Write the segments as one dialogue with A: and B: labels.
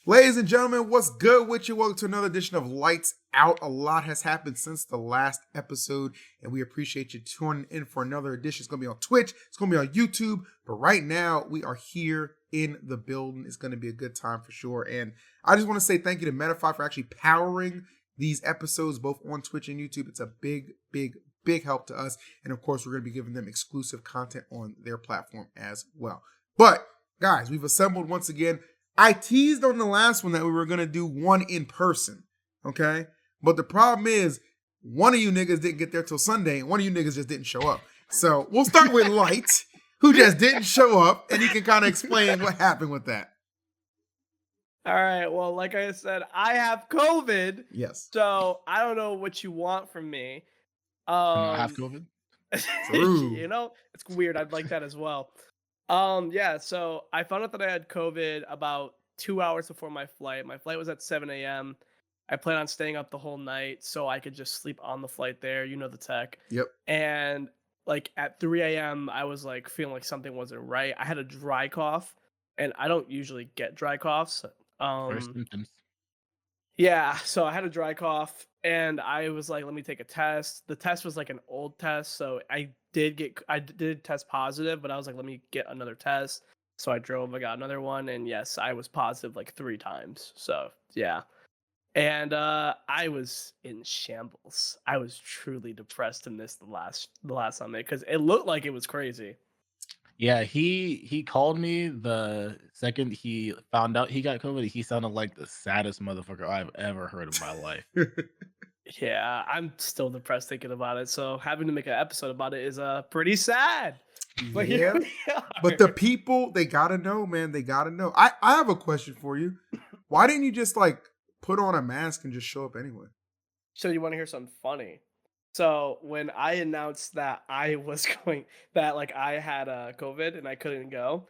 A: Ladies and gentlemen, what's good with you? Welcome to another edition of Lights Out. A lot has happened since the last episode, and we appreciate you tuning in for another edition. It's going to be on Twitch. It's going to be on YouTube. But right now, we are here in the building. It's going to be a good time for sure. And I just want to say thank you to Metafy for actually powering these episodes, both on Twitch and YouTube. It's a big help to us. And of course, we're going to be giving them exclusive content on their platform as well. But guys, we've assembled once again. I teased on the last one that we were going to do one in person, okay? But the problem is, one of you niggas didn't get there till Sunday, and one of you niggas just didn't show up. So we'll start with Light, who just didn't show up, and he can kind of explain what happened with that.
B: All right, well, like I said, I have COVID.
A: Yes.
B: So I don't know what you want from me.
C: I have COVID?
A: True.
B: You know, it's weird. I'd like that as well. Yeah, so I found out that I had COVID about 2 hours before my flight. My flight was at 7 a.m. I planned on staying up the whole night so I could just sleep on the flight there. You know the tech.
A: Yep.
B: And like at 3 a.m., I was like feeling like something wasn't right. I had a dry cough, and I don't usually get dry coughs.
C: First symptoms.
B: Yeah, so I had a dry cough, and I was like, let me take a test. The test was like an old test, so I did test positive, but I was like, let me get another test. So I drove, I got another one, and yes, I was positive like 3 times. So yeah. And I was in shambles. I was truly depressed to miss the last Sunday because it looked like it was crazy.
C: Yeah, he called me the second he found out he got COVID. He sounded like the saddest motherfucker I've ever heard in my life.
B: Yeah, I'm still depressed thinking about it. So having to make an episode about it is pretty sad. But
A: yeah. But the people, they gotta know, man. They gotta know. I have a question for you. Why didn't you just like put on a mask and just show up anyway?
B: So you want to hear something funny? So when I announced that I was I had COVID and I couldn't go,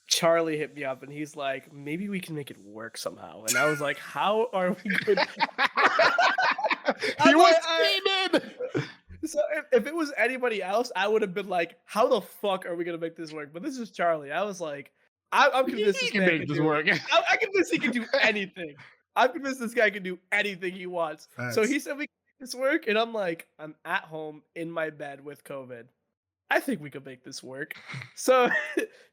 B: Charlie hit me up and he's like, maybe we can make it work somehow. And I was like, how are we going to...
C: He was screaming!
B: So if it was anybody else, I would have been like, how the fuck are we going to make this work? But this is Charlie. I was like, I'm convinced
C: he can make this work.
B: I'm convinced he can do anything. I'm convinced this guy can do anything he wants.
A: Thanks.
B: So he said we can make this work. And I'm like, I'm at home in my bed with COVID. I think we could make this work. So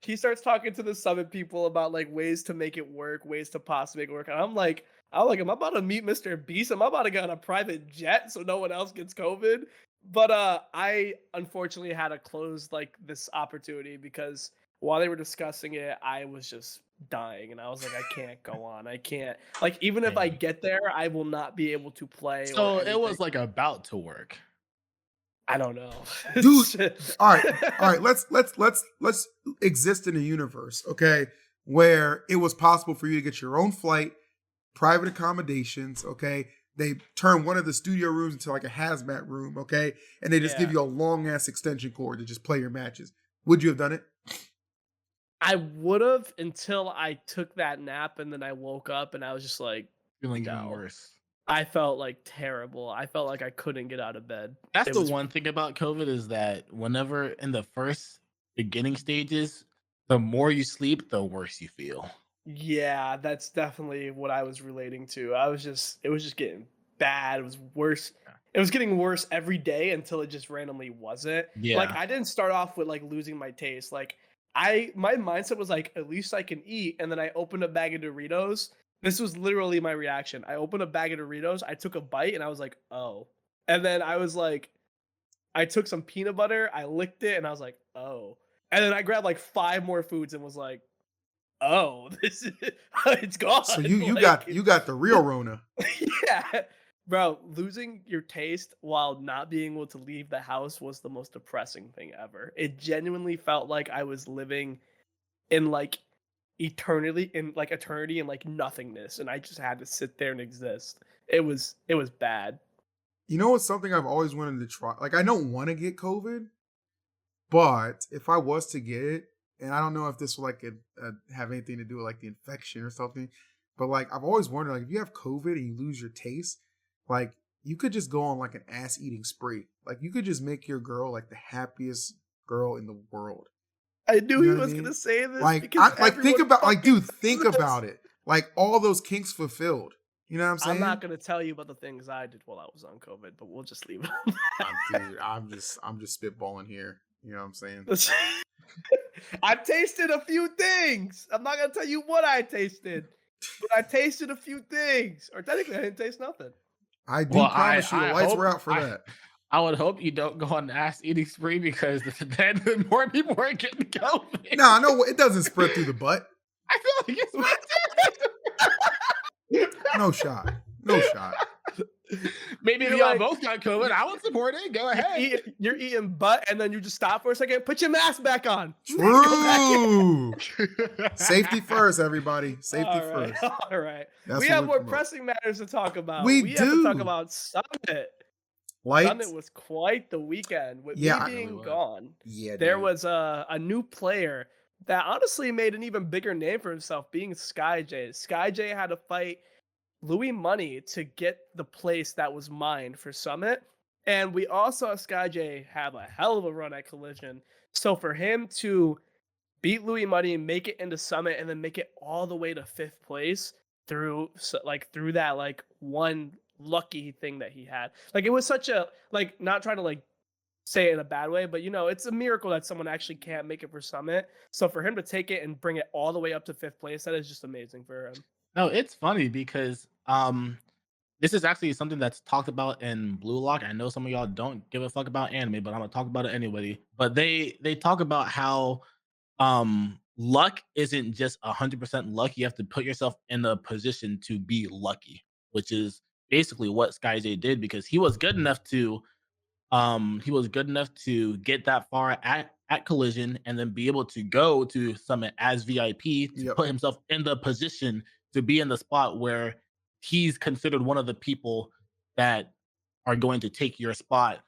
B: he starts talking to the summit people about like ways to make it work, ways to possibly make it work. And I'm like, am I about to meet Mr. Beast? Am I about to get on a private jet so no one else gets COVID? But I unfortunately had to close like this opportunity because while they were discussing it, I was just dying. And I was like, I can't go on. I can't. Like, even if I get there, I will not be able to play.
C: So it was like about to work.
B: I don't know.
A: Dude, all right. Let's exist in a universe, okay, where it was possible for you to get your own flight, private accommodations, okay? They turn one of the studio rooms into like a hazmat room, okay? And they just give you a long ass extension cord to just play your matches. Would you have done it?
B: I would have until I took that nap and then I woke up and I was just like
C: feeling even worse.
B: I felt like terrible. I felt like I couldn't get out of bed.
C: That's the one thing about COVID is that whenever in the first beginning stages, the more you sleep, the worse you feel.
B: Yeah, that's definitely what I was relating to. It was just getting bad. It was worse. It was getting worse every day until it just randomly wasn't.
C: Yeah.
B: Like I didn't start off with like losing my taste. Like my mindset was like, at least I can eat. And then I opened a bag of Doritos. This was literally my reaction. I opened a bag of Doritos. I took a bite and I was like, oh. And then I was like, I took some peanut butter. I licked it and I was like, oh. And then I grabbed like 5 more foods and was like, oh, this is it's gone.
A: So you
B: like,
A: got the real Rona.
B: Yeah. Bro, losing your taste while not being able to leave the house was the most depressing thing ever. It genuinely felt like I was living in like eternity and like nothingness, and I just had to sit there and exist. It was bad.
A: You know what's something I've always wanted to try? Like I don't want to get COVID, but if I was to get it, and I don't know if this will like have anything to do with like the infection or something, but like I've always wondered, like if you have COVID and you lose your taste, like you could just go on like an ass eating spree. Like you could just make your girl like the happiest girl in the world.
B: I knew he was gonna say this.
A: Like, think about it. Like all those kinks fulfilled. You know what I'm saying?
B: I'm not gonna tell you about the things I did while I was on COVID, but we'll just leave it.
A: Dude, I'm just spitballing here. You know what I'm saying?
B: I tasted a few things. I'm not gonna tell you what I tasted, but I tasted a few things. Or technically, I didn't taste nothing.
A: I do promise you, the lights were out for that.
C: I would hope you don't go on an ass eating spree because then more people are getting COVID.
A: No, no, it doesn't spread through the butt.
C: I feel like it's
A: No shot. No shot.
C: Maybe if y'all both got COVID, I would support it. Go ahead.
B: You're eating butt, and then you just stop for a second. Put your mask back on.
A: True. Safety first, everybody. Safety first.
B: All right.
A: That's
B: we
A: what
B: have
A: we
B: more
A: promote.
B: pressing matters to talk about.
A: We
B: have to talk
A: do.
B: about Summit.
A: Lights.
B: Summit was quite the weekend. With
A: Yeah,
B: me
A: it
B: being
C: really was.
B: gone,
A: Yeah,
B: there
A: dude.
B: was a new player that honestly made an even bigger name for himself, being SkyJ. SkyJ had to fight Louis Money to get the place that was mined for Summit. And we all saw SkyJ have a hell of a run at Collision. So for him to beat Louis Money and make it into Summit and then make it all the way to 5th place through that one lucky thing that he had. Like it was such a, not trying to say it in a bad way, but it's a miracle that someone actually can't make it for Summit. So for him to take it and bring it all the way up to 5th place, that is just amazing for him.
C: No, it's funny because this is actually something that's talked about in Blue Lock. I know some of y'all don't give a fuck about anime, but I'm gonna talk about it anyway. But they talk about how luck isn't just 100% luck. You have to put yourself in a position to be lucky, which is basically what SkyJ did because he was good enough to get that far at Collision and then be able to go to Summit as VIP to put himself in the position to be in the spot where he's considered one of the people that are going to take your spot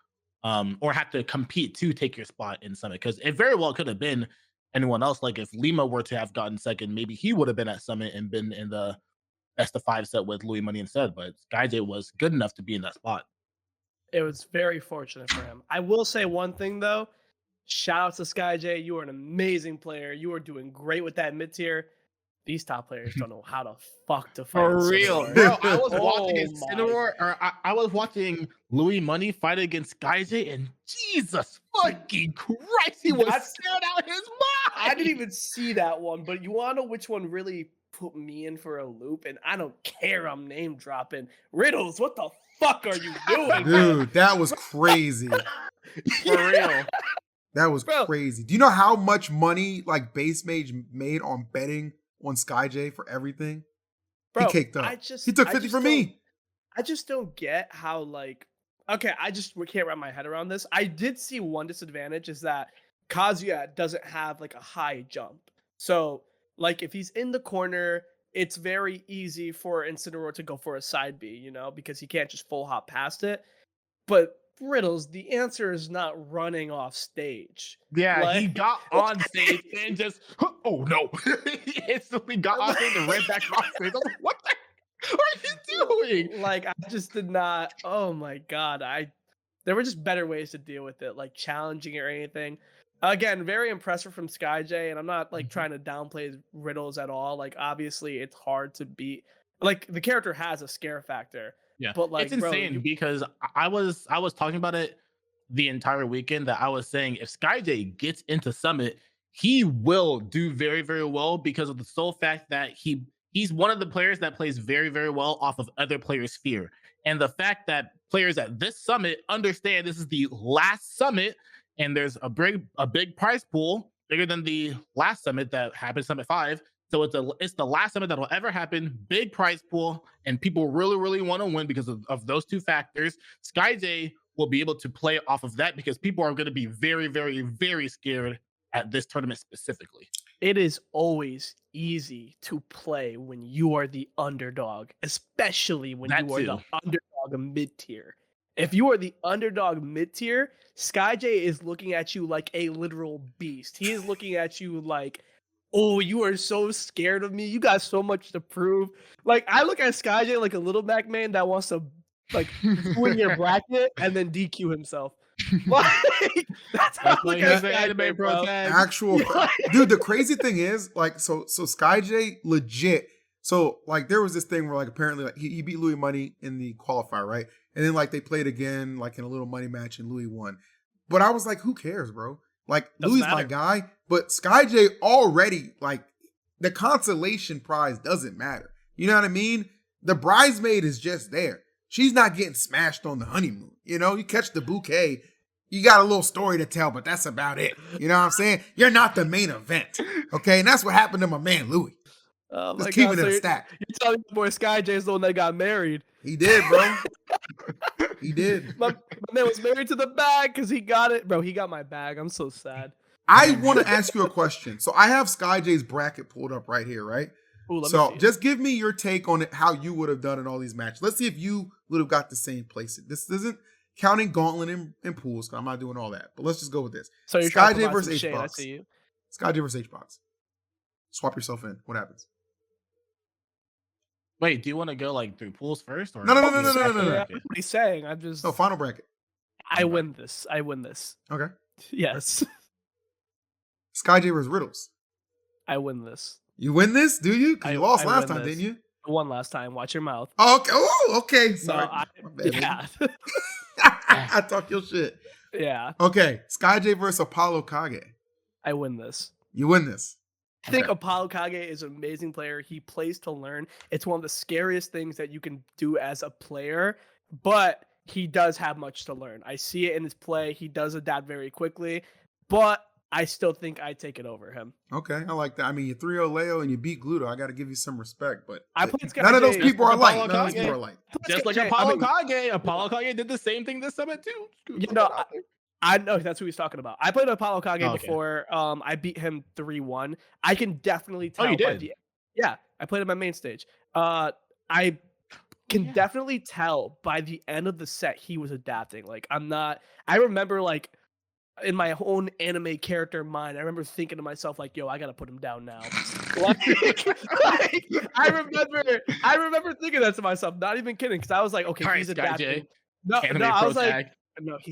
C: or have to compete to take your spot in Summit. Because it very well could have been anyone else. Like if Lima were to have gotten second, maybe he would have been at Summit and been in the best of 5 set with Louis Money instead. But SkyJ was good enough to be in that spot.
B: It was very fortunate for him. I will say one thing though. Shout out to SkyJ. You are an amazing player. You are doing great with that mid tier. These top players don't know how the fuck to fight.
C: For real, bro. I was watching
B: Incineroar,
C: I was watching Louis Money fight against SkyJ, and Jesus fucking Christ, he was scared out his mind.
B: I didn't even see that one, but you want to know which one really put me in for a loop? And I don't care. I'm name dropping. Riddles, what the fuck are you doing,
A: dude? That was crazy.
C: For real.
A: That was crazy. Do you know how much money Base Mage made on betting on SkyJ for everything?
B: Bro,
A: he caked up. He took 50 from me.
B: I just don't get how okay, I just can't wrap my head around this. I did see one disadvantage is that Kazuya doesn't have a high jump. So if he's in the corner, it's very easy for Incineroar to go for a side B, because he can't just full hop past it. But Riddles, the answer is not running off stage.
C: Yeah, he got on stage and just, oh no. He instantly got on stage and ran back off stage. I was like, what the are you doing?
B: I just did not, oh my God. There were just better ways to deal with it, challenging it or anything. Again, very impressive from SkyJ, and I'm not trying to downplay Riddles at all. Obviously it's hard to beat. The character has a scare factor.
C: Yeah,
B: but
C: it's insane because I was talking about it the entire weekend that I was saying if SkyJ gets into Summit, he will do very, very well because of the sole fact that he's one of the players that plays very, very well off of other players' fear. And the fact that players at this Summit understand this is the last Summit and there's a big prize pool bigger than the last Summit that happened, Summit 5. So it's the last Summit that will ever happen, big prize pool, and people really, really want to win because of those two factors. SkyJ will be able to play off of that because people are going to be very, very, very scared at this tournament specifically.
B: It is always easy to play when you are the underdog, especially when you are the underdog mid-tier. If you are the underdog mid-tier, SkyJ is looking at you like a literal beast. He is looking at you like, oh, you are so scared of me. You got so much to prove. I look at SkyJ like a little Mac man that wants to win your bracket and then DQ himself. That's how I look at SkyJ, bro.
A: Actual dude. The crazy thing is, so SkyJ legit So like there was this thing where like apparently like he beat Louis Money in the qualifier, right? And then like they played again like in a little money match and Louis won. But I was like, who cares, bro? Like
B: Doesn't
A: Louis my
B: matter.
A: guy, but SkyJ already like the consolation prize doesn't matter. You know what I mean? The bridesmaid is just there. She's not getting smashed on the honeymoon. You know, you catch the bouquet, you got a little story to tell, but that's about it. You know what I'm saying? You're not the main event. Okay. And that's what happened to my man Louis.
B: Oh
A: Just
B: my
A: keeping
B: God,
A: it
B: so
A: a
B: you're
A: stack.
B: telling me boy Sky J is the one that got married.
A: He did, bro. He did.
B: My man was married to the bag because he got it. Bro, he got my bag. I'm so sad.
A: I want to ask you a question. So I have SkyJ's bracket pulled up right here, right?
B: Ooh, let me
A: So
B: see it.
A: just give me your take on it, how you would have done in all these matches. Let's see if you would have got the same place. This isn't counting gauntlet and pools, because I'm not doing all that. But let's just go with this.
B: So you're trying to
A: SkyJ
B: provide
A: versus
B: some shade, I
A: H-Box.
B: see you.
A: SkyJ versus H-Box. Swap yourself in. What happens?
C: Wait, do you want to go like through pools first, or
A: No.
B: What he's saying, I'm just.
A: No, final bracket.
B: I win this. I win this.
A: Okay.
B: Yes,
A: SkyJ versus Riddles.
B: I win this.
A: You win this, do you? Because you lost
B: I
A: last
B: win
A: time,
B: this.
A: didn't you?
B: I won last time. Watch your mouth.
A: Oh, okay. Oh, okay. Sorry.
B: No,
A: My bad,
B: yeah,
A: I talk your shit.
B: yeah.
A: Okay. SkyJ versus Apollo Kage.
B: I win this.
A: You win this.
B: I think
A: Okay.
B: Apollo Kage is an amazing player. He plays to learn. It's one of the scariest things that you can do as a player, but he does have much to learn. I see it in his play. He does adapt very quickly, but I still think I take it over him.
A: Okay, I like that. I mean, you 3-0 Leo and you beat Gluto. I got to give you some respect, but
B: I played
A: none of those
B: SkyJ.
A: people are
C: Just
A: light.
C: Apollo
A: None of those
C: Kage.
A: people are light.
C: just like
B: SkyJ,
C: Apollo Kage? Apollo Kage did the same thing this summit too.
B: You know, I know that's who he's talking about. I played Apollo Kage
C: Oh, okay.
B: before. I beat him 3-1. I can definitely tell.
C: Oh, you
B: by
C: did?
B: Yeah, I played him on main stage. I can definitely tell by the end of the set he was adapting. Like I remember like in my own anime character mind, I remember thinking to myself like, "Yo, I gotta put him down now." I remember thinking that to myself. Not even kidding, because I was like, "Okay,
C: All right,
B: he's
C: Sky
B: adapting."
C: J.
B: No,
C: Anime
B: I
C: Pro
B: was like,
C: Tag.
B: no, he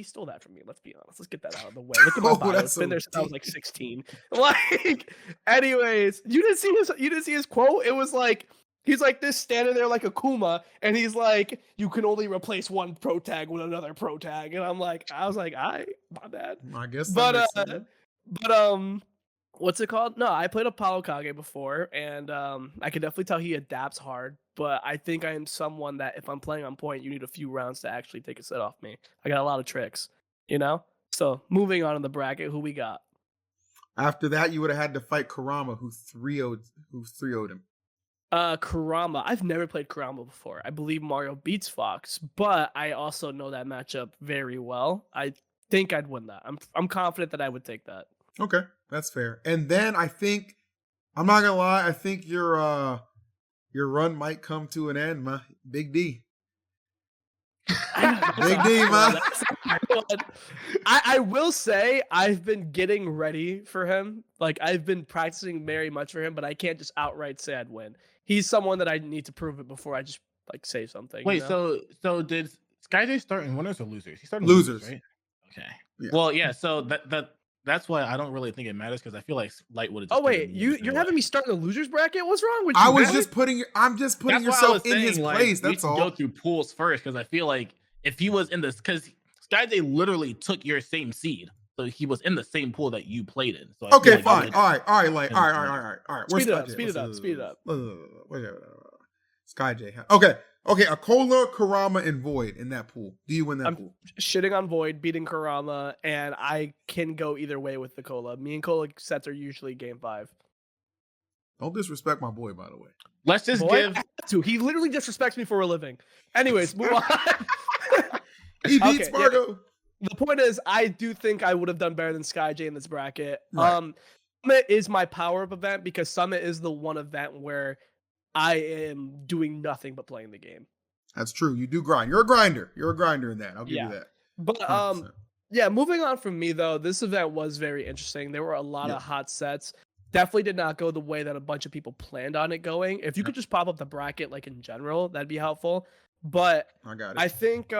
B: stole that from me. Let's be honest. Let's get that out of the way. Look at my
A: Oh,
B: bio.
A: that's
B: It's been
A: so
B: there since I was
A: deep.
B: like 16. Like, anyways, you didn't see his quote. It was like he's like this standing there like a Kuma, and he's like, "You can only replace one pro tag with another pro tag." And I was like, "I my bad."
A: I guess.
B: But
A: that makes sense.
B: what's it called? No, I played Apollo Kage before, and I can definitely tell he adapts hard. But I think I am someone that if I'm playing on point, you need a few rounds to actually take a set off me. I got a lot of tricks, you know. So moving on in the bracket, who we got?
A: After that, you would have had to fight Kurama, who 3-0'd him.
B: Kurama. I've never played Kurama before. I believe Mario beats Fox, but I also know that matchup very well. I think I'd win that. I'm confident that I would take that.
A: Okay, that's fair. And then I think, I'm not gonna lie, I think your run might come to an end, ma. Big D. Big D, man.
B: I will say I've been getting ready for him. Like I've been practicing very much for him, but I can't just outright say I'd win. He's someone that I need to prove it before I just like say something.
C: Wait,
B: you know?
C: so did SkyJ start in winners or losers? He started in
A: Losers.
C: right? Okay.
A: Yeah.
C: Well, yeah. So that's why I don't really think it matters, because I feel like Light would have.
B: Oh wait, you're having me start in the losers bracket? What's wrong with you?
A: I was
B: man?
A: just putting
C: That's
A: yourself in his place.
C: we
A: That's
C: should
A: all.
C: go through pools first, because I feel like if he was in this, because SkyJ literally took your same seed, so he was in the same pool that you played in. So I feel
A: Okay,
C: like
A: fine.
C: you
A: All right, like,
C: Yeah,
A: all right. Where's
B: Speed it up,
A: SkyJ?
B: speed it up, speed it up.
A: SkyJ. Okay. Acola, Kurama, and Void in that pool. Do you win that
B: I'm
A: pool?
B: shitting on Void, beating Kurama, and I can go either way with the Cola. Me and Cola sets are usually game 5.
A: Don't disrespect my boy, by the way.
C: Let's just
B: Boy,
C: give.
B: I have to. He literally disrespects me for a living. Anyways, move on.
A: He beats
B: Okay,
A: Fargo.
B: The point is, I do think I would have done better than SkyJ in this bracket.
A: Right.
B: Summit is my power-up event because Summit is the one event where I am doing nothing but playing the game.
A: That's true. You do grind. You're a grinder. You're a grinder in that. I'll give
B: Yeah.
A: you that.
B: But
A: 100%.
B: yeah, moving on from me though, this event was very interesting. There were a lot
A: Yeah.
B: of hot sets. Definitely did not go the way that a bunch of people planned on it going. If you could just pop up the bracket like in general, that'd be helpful. But
A: I got it.
B: I think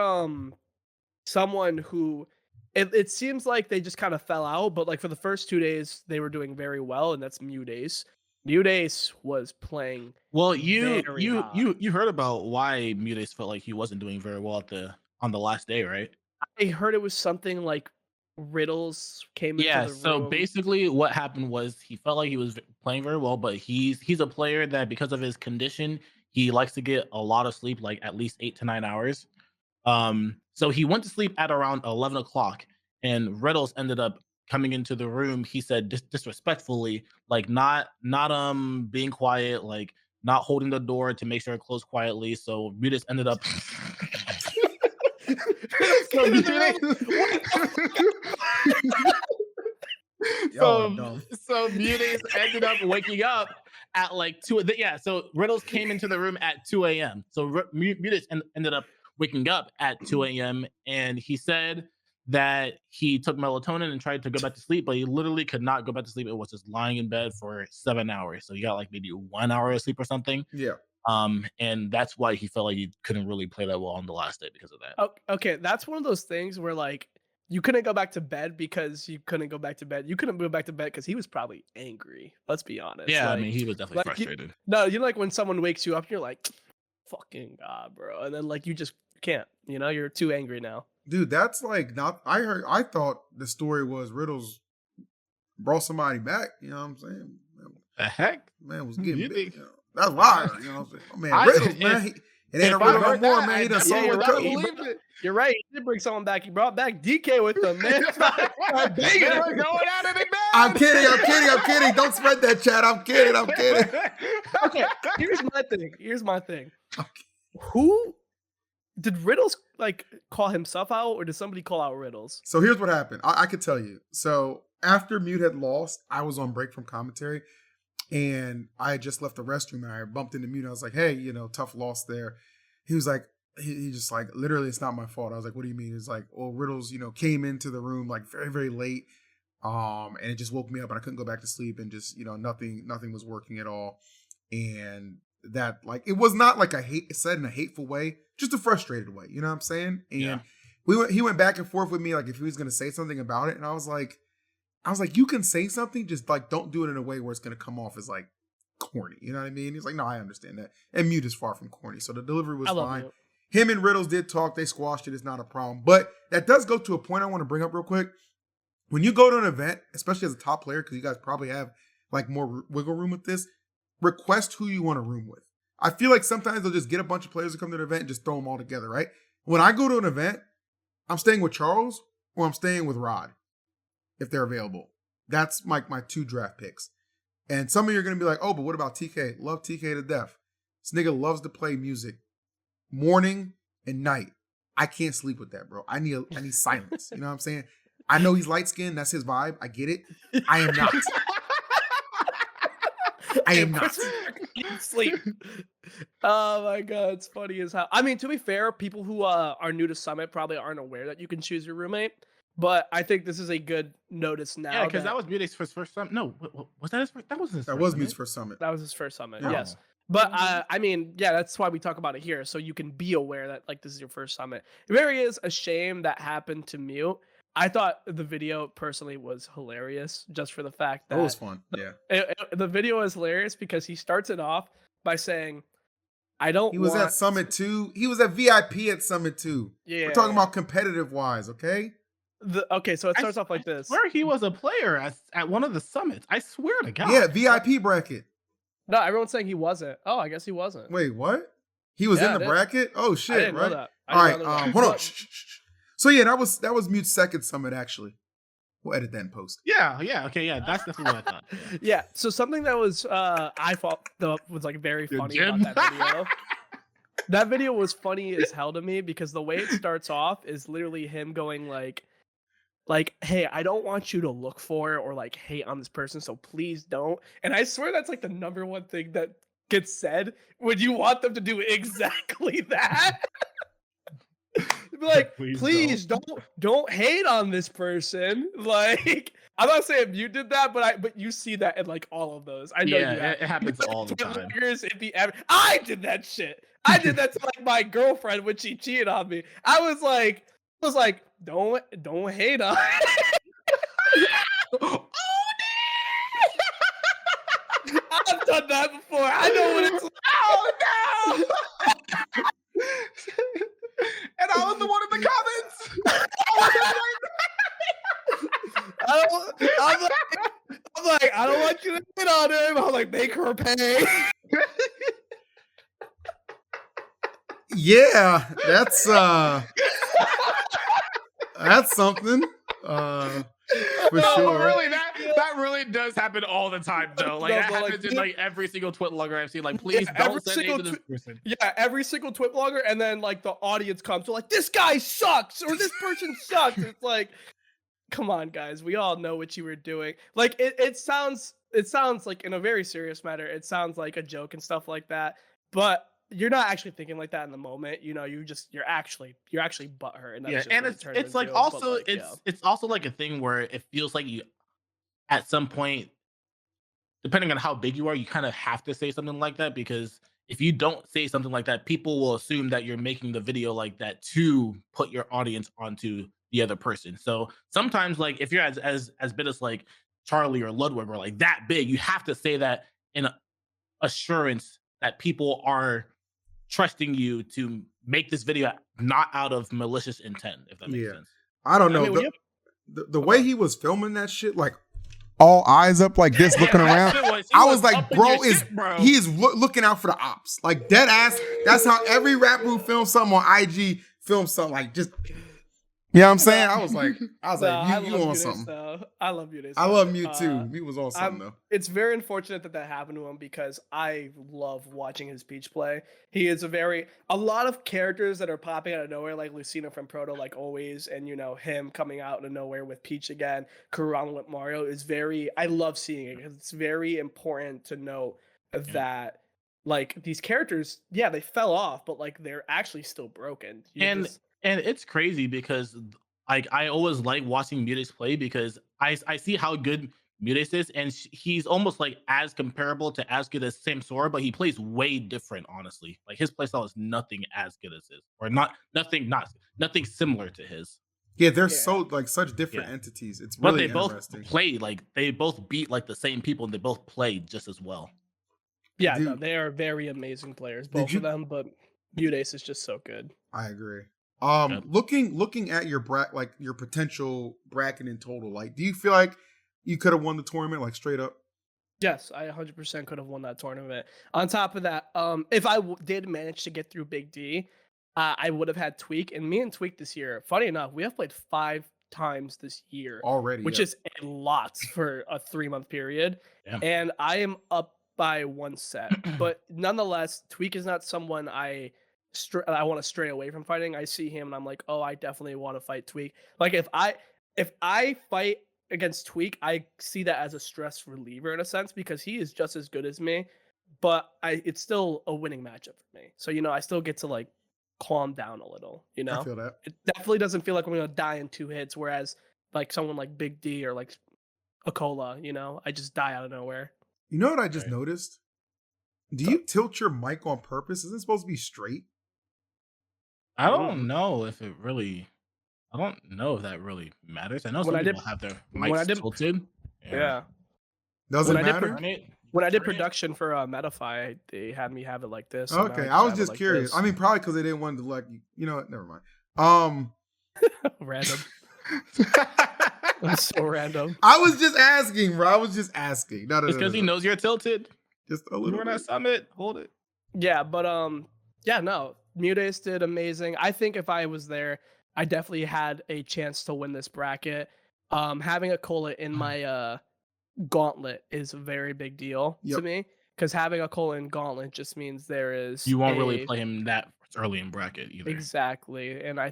B: someone who it seems like they just kind of fell out, but like for the first 2 days they were doing very well, and that's MuteAce. MuteAce was playing.
C: Well, you
B: Very
C: you
B: hot.
C: you heard about why MuteAce felt like he wasn't doing very well on the last day, right?
B: I heard it was something like Riddles came into
C: Yeah,
B: the
C: so
B: room.
C: basically what happened was he felt like he was playing very well, but he's a player that because of his condition, he likes to get a lot of sleep, like at least 8 to 9 hours. So he went to sleep at around 11 o'clock, and Riddles ended up coming into the room. He said disrespectfully, like not being quiet, like not holding the door to make sure it closed quietly. So Mutis ended up. So Mutis ended up waking up at like 2. Yeah, so Riddles came into the room at 2 a.m. So Mutis ended up waking up at 2 a.m. and he said that he took melatonin and tried to go back to sleep, but he literally could not go back to sleep. It was just lying in bed for 7 hours. So he got like maybe 1 hour of sleep or something.
A: Yeah.
C: And that's why he felt like he couldn't really play that well on the last day because of that.
B: Okay, that's one of those things where like you couldn't go back to bed because you couldn't go back to bed. You couldn't go back to bed because he was probably angry. Let's be honest.
C: Yeah,
B: like,
C: I mean, he was definitely frustrated.
B: You like when someone wakes you up and you're like, fucking God, bro. And then like you just can't, you're too angry now.
A: Dude, that's like not. I thought the story was Riddles brought somebody back. You know what I'm saying?
C: The heck?
A: Man was getting big. That's wild. You know what I'm saying? Oh, man, Riddles, man. It ain't a
C: if
A: Riddle
C: I
A: no
C: heard
A: more,
C: that,
A: man. He
C: I
A: done sold
C: definitely
A: the
C: would
A: coat.
C: not believe it.
B: You're right. He did bring someone back. He brought back DK with him, man.
C: They were going at it again.
A: I'm kidding. Don't spread that chat. I'm kidding.
B: Okay, here's my thing. Okay. Who did Riddles like call himself out, or did somebody call out Riddles?
A: So here's what happened. I could tell you. So after Mute had lost, I was on break from commentary, and I had just left the restroom, and I bumped into Mute. I was like, "Hey, tough loss there." He was like, he just like, literally, it's not my fault. I was like, "What do you mean?" He's like, "Well, Riddles, came into the room like very, very late, and it just woke me up, and I couldn't go back to sleep, and just nothing was working at all, and that like it was not like said in a hateful way, just a frustrated way, you know what I'm saying?" And he went back and forth with me like if he was gonna say something about it, and I was like, you can say something, just like don't do it in a way where it's gonna come off as like corny, you know what I mean? He's like, "No, I understand that." And Mute is far from corny, so the delivery was fine.
B: Mute.
A: Him and Riddles did talk, they squashed it, it's not a problem. But that does go to a point I want to bring up real quick. When you go to an event, especially as a top player, because you guys probably have like more wiggle room with this, request who you want to room with. I feel like sometimes they'll just get a bunch of players to come to the event and just throw them all together, right? When I go to an event, I'm staying with Charles or I'm staying with Rod, if they're available. That's my 2 draft picks. And some of you are going to be like, "Oh, but what about TK? Love TK to death. This nigga loves to play music morning and night. I can't sleep with that, bro. I need silence." You know what I'm saying? I know he's light-skinned. That's his vibe. I get it. I am not. I am not.
B: Sleep. Oh my God, it's funny as hell. I mean, to be fair, people who are new to Summit probably aren't aware that you can choose your roommate. But I think this is a good notice now.
C: Yeah, because that was Mute's first summit. No, was that his first? That was his.
A: That was Mute's first summit.
B: That was his first summit.
A: Yeah.
B: Yes. But I mean, yeah, that's why we talk about it here, so you can be aware that like this is your first summit. It really is a shame that happened to Mute. I thought the video personally was hilarious, just for the fact that
A: it was fun. Yeah,
B: the video is hilarious because he starts it off by saying, "I don't."
A: He was at Summit 2. He was at VIP at Summit 2. Yeah, we're talking about competitive wise, okay?
B: Okay, so it starts off like this.
C: Where he was a player at one of the summits. I swear to God.
A: Yeah, VIP bracket.
B: No, everyone's saying he wasn't. Oh, I guess he wasn't.
A: Wait, what? He was in the bracket? Oh shit!
B: I didn't
A: right.
B: know that.
A: All right, hold on. Shh. So yeah, that was Mute's second summit actually. We'll edit that in post.
C: Yeah, okay, yeah. That's definitely what I thought.
B: Yeah. So something that was I thought was like very funny about that video. That video was funny as hell to me because the way it starts off is literally him going like, "Hey, I don't want you to look for or like hate on this person, so please don't." And I swear that's like the number one thing that gets said when you want them to do exactly that. Be like, please don't hate on this person. Like, I'm not saying you did that, but you see that in like all of those. I know
C: it happens all the time.
B: I did that shit. I did that to like my girlfriend when she cheated on me. I was like, don't hate on. I I've done that before. I know what it's like.
C: Oh no! And I was the one in the comments.
B: I'm like, I don't want you to hit on him. I'm like, make her pay.
A: Yeah, that's something. For sure.
C: Really, that really does happen all the time, though. Like,
B: No,
C: that
B: but,
C: happens in like every single twit logger I've seen. Like, please
B: Yeah,
C: don't send it to this person.
B: Yeah, every single twit blogger, and then like the audience comes to like, this guy sucks or this person sucks. It's like, come on, guys, we all know what you were doing. Like, it sounds like, in a very serious matter, it sounds like a joke and stuff like that, but you're not actually thinking like that in the moment. You know, you're actually butthurt. And that's
C: Yeah,
B: just
C: and
B: what it
C: it's
B: turns
C: like
B: into,
C: also
B: but, like,
C: it's also like a thing where it feels like you, at some point, depending on how big you are, you kind of have to say something like that, because if you don't say something like that, people will assume that you're making the video like that to put your audience onto the other person. So sometimes, like, if you're as big as like Charlie or Ludwig or like that big, you have to say that in assurance that people are trusting you to make this video not out of malicious intent, if that makes sense.
A: I don't know.
B: I mean,
A: the way he was filming that shit, like all eyes up like this, looking around. I was like, bro, he's looking out for the ops. Like, dead ass. That's how every rap group films something on IG, films something like just. You know what I'm saying? I was like, you on something.
B: I love MuteAce.
A: I love Mute too. He was on something though.
B: It's very unfortunate that happened to him, because I love watching his speech play. He is a lot of characters that are popping out of nowhere, like Lucina from Proto, like always, and you know, him coming out of nowhere with Peach again, Kurama with Mario is I love seeing it, because it's very important to note that like these characters, yeah, they fell off, but like they're actually still broken.
C: And it's crazy because, like, I always like watching MuteAce play, because I see how good MuteAce is, and he's almost like as comparable to as good as Samsora, but he plays way different, honestly. Like, his playstyle is nothing as good as his, or nothing similar to his.
A: Yeah, they're so like such different entities. It's really interesting.
C: Both play like they both beat like the same people, and they both play just as well.
B: Yeah, no, they are very amazing players, both of them, but MuteAce is just so good.
A: I agree. Looking at your your potential bracket in total, like, do you feel like you could have won the tournament, like, straight up?
B: Yes, I 100% could have won that tournament. On top of that, if I did manage to get through Big D, I would have had Tweek, and me and Tweek this year, funny enough, we have played 5 times this year
A: already,
B: which is a lot for a 3-month period. Yeah. And I am up by 1 set, but nonetheless, Tweek is not someone I want to stray away from fighting. I see him and I'm like, oh, I definitely want to fight Tweek. Like, if I fight against Tweek, I see that as a stress reliever in a sense, because he is just as good as me, but it's still a winning matchup for me. So, you know, I still get to like calm down a little, you know?
A: I feel that.
B: It definitely doesn't feel like I'm going to die in 2 hits, whereas like someone like Big D or like Acola, you know, I just die out of nowhere.
A: You know what I just noticed? Do you tilt your mic on purpose? Isn't it supposed to be straight?
C: I don't know if it really. I don't know if that really matters. I know some people have their mics tilted.
B: Yeah.
A: Does it matter?
B: When I did production for Metafy, they had me have it like this.
A: Okay, I was just curious. I mean, probably because they didn't want to like, you know what? Never mind.
B: Random. That's so random.
A: I was just asking, bro. I was just asking. No,
C: it's because he knows you're tilted.
A: Just a little.
C: We're at Summit. Hold it.
B: Yeah, but yeah, no. MuteAce did amazing. I think if I was there, I definitely had a chance to win this bracket. Having Acola in my gauntlet is a very big deal to me, because having Acola in gauntlet just means you
C: won't really play him that early in bracket either.
B: Exactly, and I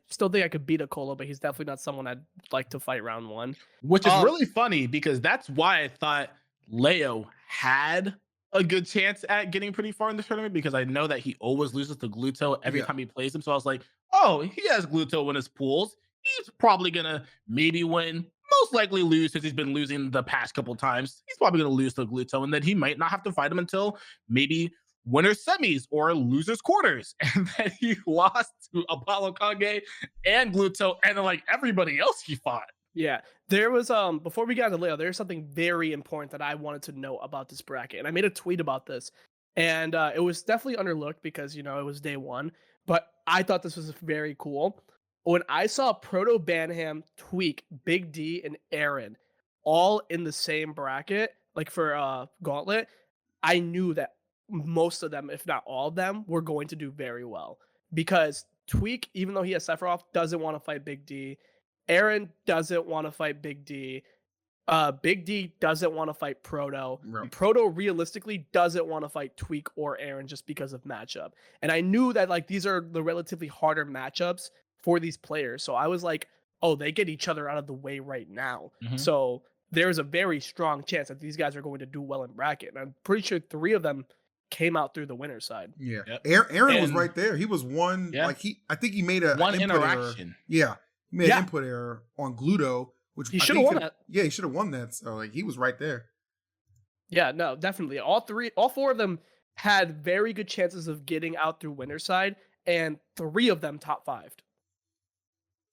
B: still think I could beat Acola, but he's definitely not someone I'd like to fight round 1.
C: Which is really funny, because that's why I thought Leo had a good chance at getting pretty far in the tournament, because I know that he always loses to Gluto every time he plays him. So I was like, oh, he has Gluto in his pools. He's probably gonna maybe win, most likely lose, since he's been losing the past couple times. He's probably gonna lose to Gluto, and then he might not have to fight him until maybe winners semis or losers quarters. And then he lost to Apollo Kage and Gluto, and then like everybody else he fought.
B: Yeah, there was before we got into Leo, there's something very important that I wanted to know about this bracket, and I made a tweet about this, and it was definitely underlooked because it was day one, but I thought this was very cool. When I saw Proto Banham, Tweek, Big D, and Aaron all in the same bracket, like for Gauntlet, I knew that most of them, if not all of them, were going to do very well because Tweek, even though he has Sephiroth, doesn't want to fight Big D. Aaron doesn't want to fight Big D. Big D doesn't want to fight Proto.
A: Right.
B: Proto realistically doesn't want to fight Tweek or Aaron just because of matchup. And I knew that like these are the relatively harder matchups for these players. So I was like, oh, they get each other out of the way right now.
C: Mhm.
B: So there's a very strong chance that these guys are going to do well in bracket. And I'm pretty sure 3 of them came out through the winner's side.
A: Yeah.
C: Yep.
A: Aaron was
C: And-
A: right there. He was one,
C: Yeah.
A: like I think he made a
C: One
A: input error.
C: interaction.
A: Yeah. He made
B: Yeah.
A: an input error on Gluto, which
B: He
A: I
B: should
A: think
B: have won that.
A: Yeah, he should have won that. So like he was right there.
B: Yeah, no, definitely. All 4 of them had very good chances of getting out through winner's side, and 3 of them top 5'd.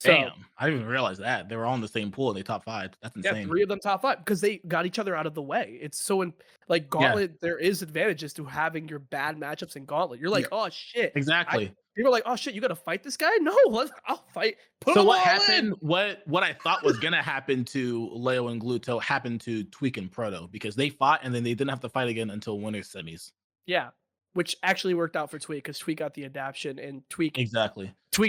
B: So,
C: Damn, I didn't even realize that they were all in the same pool and they top 5. That's
B: yeah,
C: insane.
B: 3 of them top 5 because they got each other out of the way. It's so like Gauntlet, there is advantages to having your bad matchups in Gauntlet. You're like, oh shit,
C: Exactly.
B: people are like, oh shit, you gotta fight this guy? No, I'll fight. Put
C: So
B: them
C: what
B: all
C: happened?
B: in.
C: What I thought was gonna happen to Leo and Gluto happened to Tweek and Proto because they fought and then they didn't have to fight again until winners semis.
B: Yeah, which actually worked out for Tweek because Tweek got the adaption, and Tweek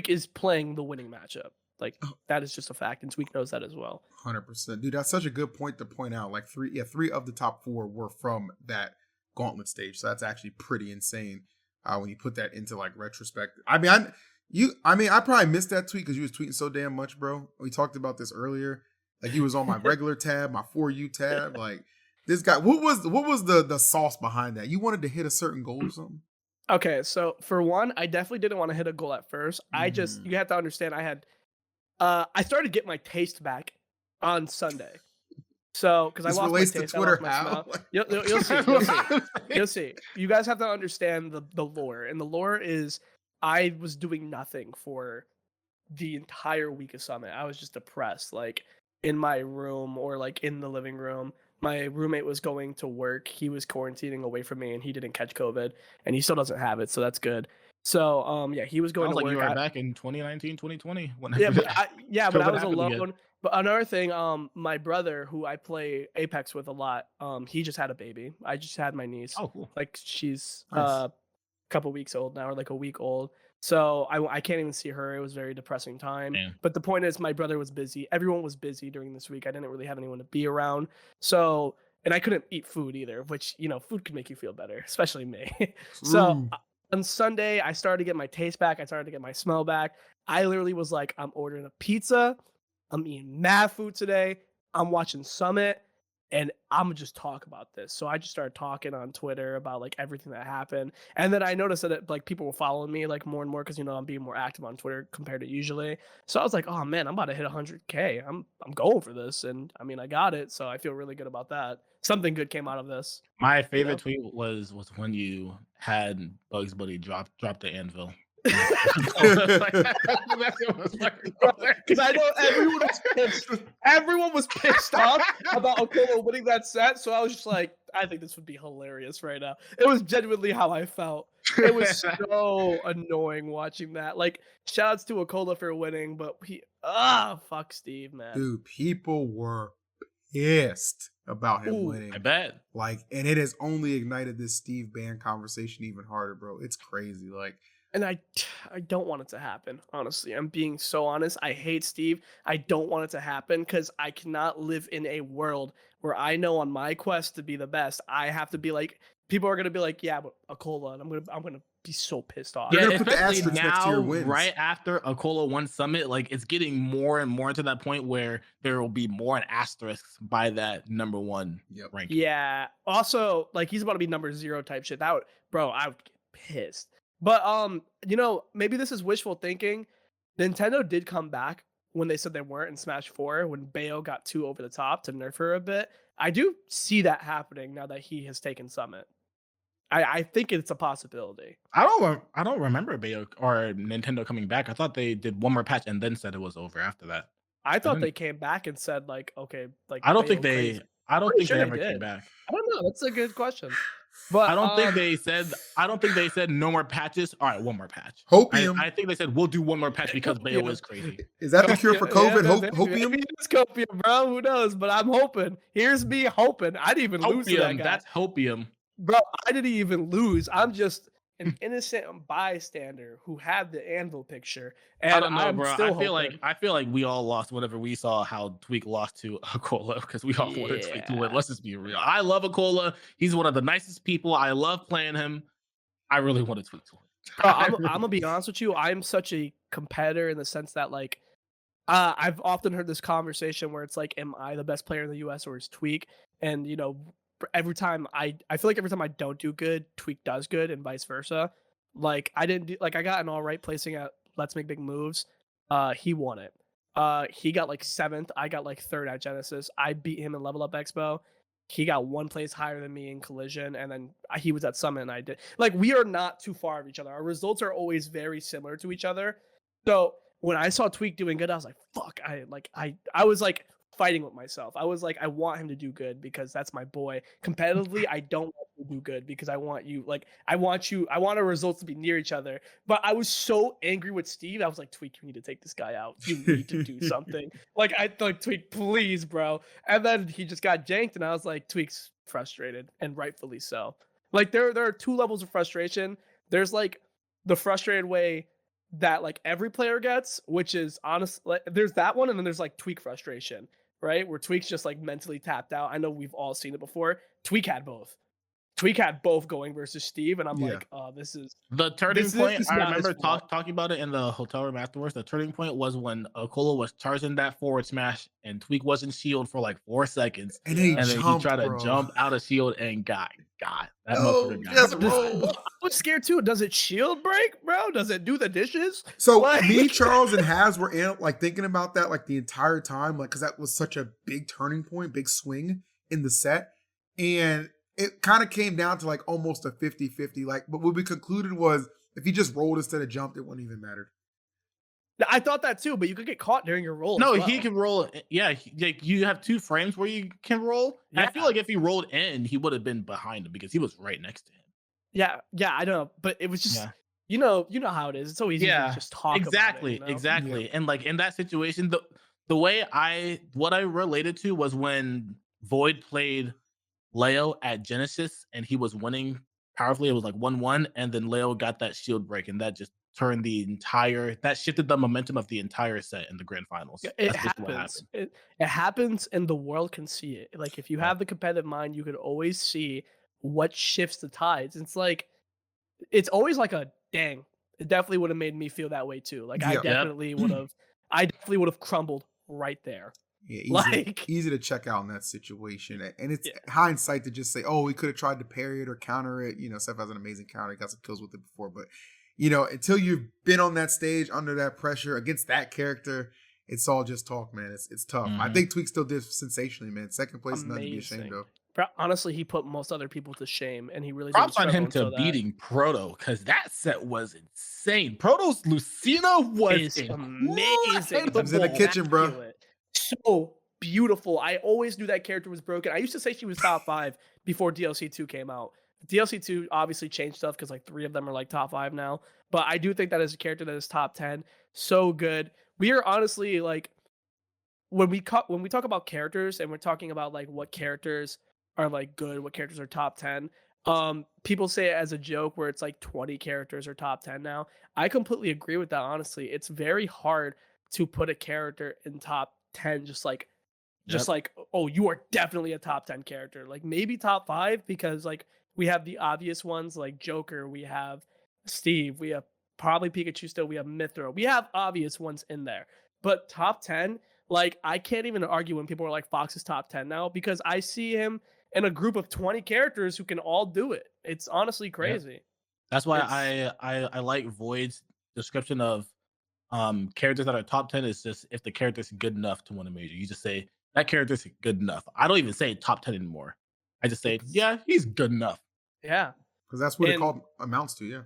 B: is playing the winning matchup. Like that is just a fact, and Tweek knows that as well.
A: 100%. Dude, that's such a good point to point out. Like 3 of the top 4 were from that Gauntlet stage. So that's actually pretty insane when you put that into like retrospect. I probably missed that tweet because you was tweeting so damn much, bro. We talked about this earlier. Like he was on my regular tab, my For You tab. Like this guy, what was the sauce behind that? You wanted to hit a certain goal or something?
B: Okay, so for one, I definitely didn't want to hit a goal at first. You have to understand, I started to get my taste back on Sunday. So, because I lost my taste, I lost my smell. You'll see. You guys have to understand the lore, and the lore is I was doing nothing for the entire week of Summit. I was just depressed, like in my room or like in the living room. My roommate was going to work. He was quarantining away from me, and he didn't catch COVID, and he still doesn't have it, so that's good. So, yeah, he was going to work.
C: You were back in 2019, 2020.
B: But I was alone. Again. But another thing, my brother, who I play Apex with a lot, he just had a baby. I just had my niece.
C: Oh, cool.
B: Like she's
A: Nice.
B: a couple weeks old now, or like a week old. So I can't even see her. It was a very depressing time.
C: Damn.
B: But the point is, my brother was busy. Everyone was busy during this week. I didn't really have anyone to be around. So, and I couldn't eat food either, which, food could make you feel better, especially me. So on Sunday, I started to get my taste back. I started to get my smell back. I literally was like, I'm ordering a pizza. I'm eating mad food today. I'm watching Summit, and I'm gonna just talk about this. So I just started talking on Twitter about like everything that happened, and then I noticed that like people were following me like more and more because I'm being more active on Twitter compared to usually. So I was like, oh man, I'm about to hit 100K. I'm going for this, and I got it. So I feel really good about that. Something good came out of this.
C: My favorite tweet was when you had Bugs Bunny drop the anvil.
B: Because I know everyone was pissed. Everyone was pissed off about Acola winning that set. So I was just like, I think this would be hilarious right now. It was genuinely how I felt. It was so annoying watching that. Like, shout outs to Acola for winning, but fuck Steve, man.
A: Dude, people were pissed about him winning.
C: I bet.
A: Like, and it has only ignited this Steve ban conversation even harder, bro. It's crazy. Like,
B: and I don't want it to happen, honestly. I'm being so honest. I hate Steve. I don't want it to happen because I cannot live in a world where I know on my quest to be the best, I have to be like, people are going to be like, yeah, but Acola, and I'm gonna be so pissed off.
C: Yeah,
A: You're gonna put the
C: especially
A: asterisk next to your wins.
C: right after Acola won Summit, like it's getting more and more to that point where there will be more an asterisk by that number 1 ranking.
B: Yeah. Also, like he's about to be number 0 type shit. I would get pissed. But maybe this is wishful thinking. Nintendo did come back when they said they weren't in Smash 4 when Bayo got too over the top to nerf her a bit. I do see that happening now that he has taken Summit. I think it's a possibility.
C: I don't remember Bayo or Nintendo coming back. I thought they did one more patch and then said it was over after that.
B: I thought
C: didn't-
B: they came back and said like, okay, like
C: I don't think
B: bail
C: they.
B: crazy.
C: I don't
B: Pretty
C: think
B: sure
C: they
B: they
C: ever came
B: did.
C: back.
B: I don't know. That's a good question. But
C: I don't think they said. I don't think they said no more patches. All right, one more patch.
A: Hopium.
C: I think they said we'll do one more patch because Bayo is crazy.
A: Is that the cure for COVID? Hopium?
B: Maybe it's copium, bro. Who knows? But I'm hoping. Here's me hoping. I didn't even lose to that
C: Hopium.
B: guy.
C: That's hopium.
B: Bro, I didn't even lose. I'm just an innocent bystander who had the anvil picture, and
C: I don't know,
B: I'm
C: bro.
B: still
C: I feel like we all lost whenever we saw how Tweek lost to Acola because we all wanted Tweek to win. Let's just be real. I love Acola. He's one of the nicest people. I love playing him. I really wanted Tweek to win.
B: Bro, I'm gonna be honest with you. I'm such a competitor in the sense that like I've often heard this conversation where it's like, am I the best player in the US or is Tweek? And you know, every time I feel like every time I don't do good, Tweek does good, and vice versa. Like I didn't do like I got an all right placing at Let's Make Big Moves. He won it. He got like 7th. I got like 3rd at Genesis. I beat him in Level Up Expo. He got 1 place higher than me in Collision, and then he was at Summit, and I did. Like we are not too far of each other. Our results are always very similar to each other. So when I saw Tweek doing good, I was like, "Fuck!" I was like fighting with myself. I was like, I want him to do good because that's my boy. Competitively, I don't want you to do good because I want you. Like I want our results to be near each other. But I was so angry with Steve. I was like, Tweek, you need to take this guy out. You need to do something. Like Tweek, please, bro. And then he just got janked, and I was like, Tweek's frustrated, and rightfully so. Like there are 2 levels of frustration. There's like the frustrated way that like every player gets, which is honest. Like, there's that one, and then there's like Tweek frustration, right? Where Tweek's just like mentally tapped out. I know we've all seen it before. Tweek had both. Tweek had both going versus Steve, and I'm like, oh, this is
C: the turning
B: this
C: point.
B: is
C: I
B: not
C: remember
B: his fault.
C: talking about it in the hotel room afterwards. The turning point was when Acola was charging that forward smash, and Tweek wasn't shield for like 4 seconds,
A: And then
C: then he tried to jump out of shield and got that motherfucker got
A: just
C: got.
A: roll.
B: I was scared too. Does it shield break, bro? Does it do the dishes?
A: So
B: Like-
A: me, Charles, and Has were in like thinking about that like the entire time, like because that was such a big turning point, big swing in the set. And it kind of came down to like almost a 50-50. Like, but what we concluded was if he just rolled instead of jumped, it wouldn't even matter.
B: I thought that too, but you could get caught during your roll.
C: No,
B: as well.
C: he can roll. Yeah, like you have 2 frames where you can roll. And I feel
B: Yeah.
C: like if he rolled in, he would have been behind him because he was right next to him.
B: Yeah, I know, but it was just
C: Yeah.
B: you know how it is. It's so easy to just talk
C: exactly,
B: about it, you know?
C: exactly. And like in that situation, the way what I related to was when Void played Leo at Genesis and he was winning powerfully. It was like 1-1, and then Leo got that shield break, and that just turned that shifted the momentum of the entire set in the grand finals.
B: It
C: That's just what
B: happens.
C: happened.
B: It happens, and the world can see it. Like if you have the competitive mind, you could always see what shifts the tides. It's like it's always like a dang. It definitely would have made me feel that way too. Like I
A: Yep.
B: definitely would have crumbled right there.
A: Yeah, easy to check out in that situation. And it's hindsight to just say, oh, he could have tried to parry it or counter it. You know, Seth has an amazing counter. He got some kills with it before. But, you know, until you've been on that stage under that pressure against that character, it's all just talk, man. It's tough. I think Tweek still did sensationally, man. 2nd place is nothing to be ashamed of.
B: Honestly, he put most other people to shame, and he really
C: Props
B: didn't
C: on him
B: struggle
C: to
B: until that.
C: beating Proto because that set was insane. Proto's Lucina was
B: amazing.
A: He was in the kitchen, bro.
B: So beautiful. I always knew that character was broken. I used to say she was top 5 before DLC 2 came out. DLC 2 obviously changed stuff because like 3 of them are like top 5 now. But I do think that is a character that is top 10. So good. We are honestly like when we talk about characters and we're talking about like what characters are like good, what characters are top 10. People say it as a joke where it's like 20 characters are top 10 now. I completely agree with that, honestly. It's very hard to put a character in top 10 just like oh, you are definitely a top 10 character. Like maybe top 5 because like we have the obvious ones like Joker, we have Steve, we have probably Pikachu still, we have Mythra. We have obvious ones in there. But top 10, like I can't even argue when people are like Fox is top 10 now because I see him in a group of 20 characters who can all do it. It's honestly crazy.
C: Yep. That's why I like Void's description of characters that are top 10 is just if the character's good enough to win a major. You just say that character's good enough. I don't even say top 10 anymore. I just say, yeah, he's good enough.
B: Yeah.
A: Because that's what it amounts to, yeah.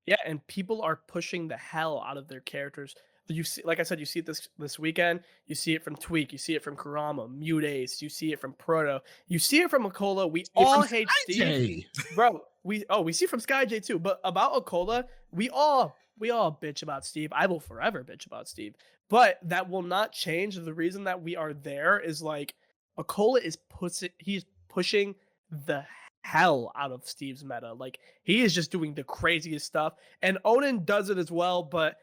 B: Yeah, and people are pushing the hell out of their characters You see, like I said, you see it this weekend. You see it from Tweek. You see it from Kurama, MuteAce. You see it from Proto. You see it from Acola. We all hate Steve, bro. We see it from SkyJ too. But about Acola, we all bitch about Steve. I will forever bitch about Steve. But that will not change. The reason that we are there is like Acola is pushing the hell out of Steve's meta. Like he is just doing the craziest stuff, and Onan does it as well. But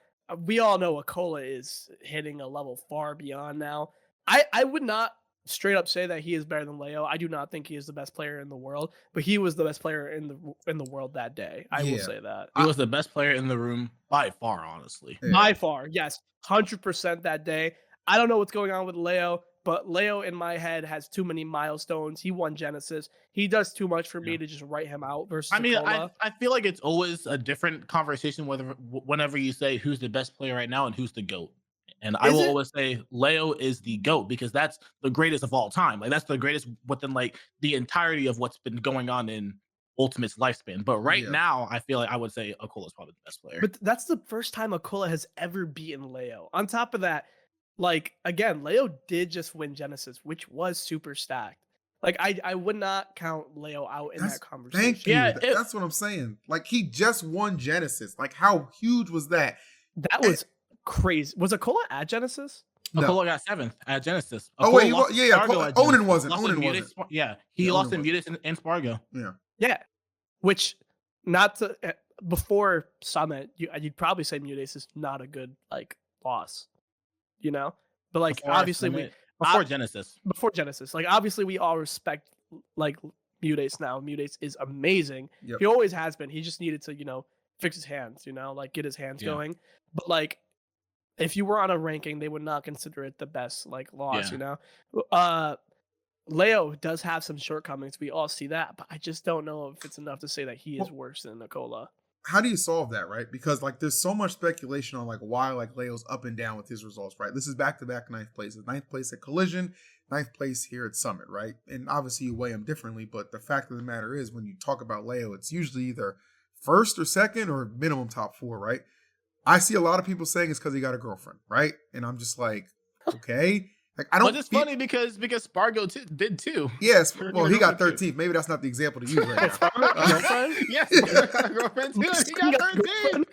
B: we all know Acola is hitting a level far beyond now. I would not straight up say that he is better than Leo. I do not think he is the best player in the world, but he was the best player in the world that day. I will say that
C: he was the best player in the room by far. Honestly,
B: by far, yes, 100% that day. I don't know what's going on with Leo. But Leo, in my head, has too many milestones. He won Genesis. He does too much for me to just write him out versus Acola.
C: I feel like it's always a different conversation whenever you say who's the best player right now and who's the GOAT. And I will always say Leo is the GOAT because that's the greatest of all time. Like that's the greatest within like the entirety of what's been going on in Ultimate's lifespan. But right now, I feel like I would say Acola is probably the best player.
B: But that's the first time Acola has ever beaten Leo. On top of that, like, again, Leo did just win Genesis, which was super stacked. Like, I would not count Leo out in that conversation.
A: Thank you. Yeah, that's what I'm saying. Like, he just won Genesis. Like, how huge was that?
B: That was crazy. Was Acola at Genesis?
C: No. Acola got 7th at Genesis.
A: Acola Onan wasn't. Onan wasn't.
C: Yeah, he lost in MuteAce and Spargo.
B: Yeah. Which, not to... Before Summit, you'd probably say MuteAce is not a good, like, loss. You know, but like obviously
C: before Genesis,
B: like obviously we all respect like MuteAce now. MuteAce is amazing. He always has been. He just needed to, fix his hands, like get his hands going. But like, if you were on a ranking, they would not consider it the best like loss. Leo does have some shortcomings. We all see that, but I just don't know if it's enough to say that he is worse than Acola.
A: How do you solve that, right? Because like there's so much speculation on like why like Leo's up and down with his results, right? This is back-to-back 9th places. 9th place at Collision, 9th place here at Summit, right? And obviously you weigh them differently, but the fact of the matter is when you talk about Leo, it's usually either first or second or minimum top 4, right? I see a lot of people saying it's because he got a girlfriend, right? And I'm just like, okay. Like I don't.
C: But it's funny because Spargo did too.
A: Yes, well he got 13th. Maybe that's not the example to use right now.
C: Girlfriend? Yes, he got a girlfriend too. He got 13.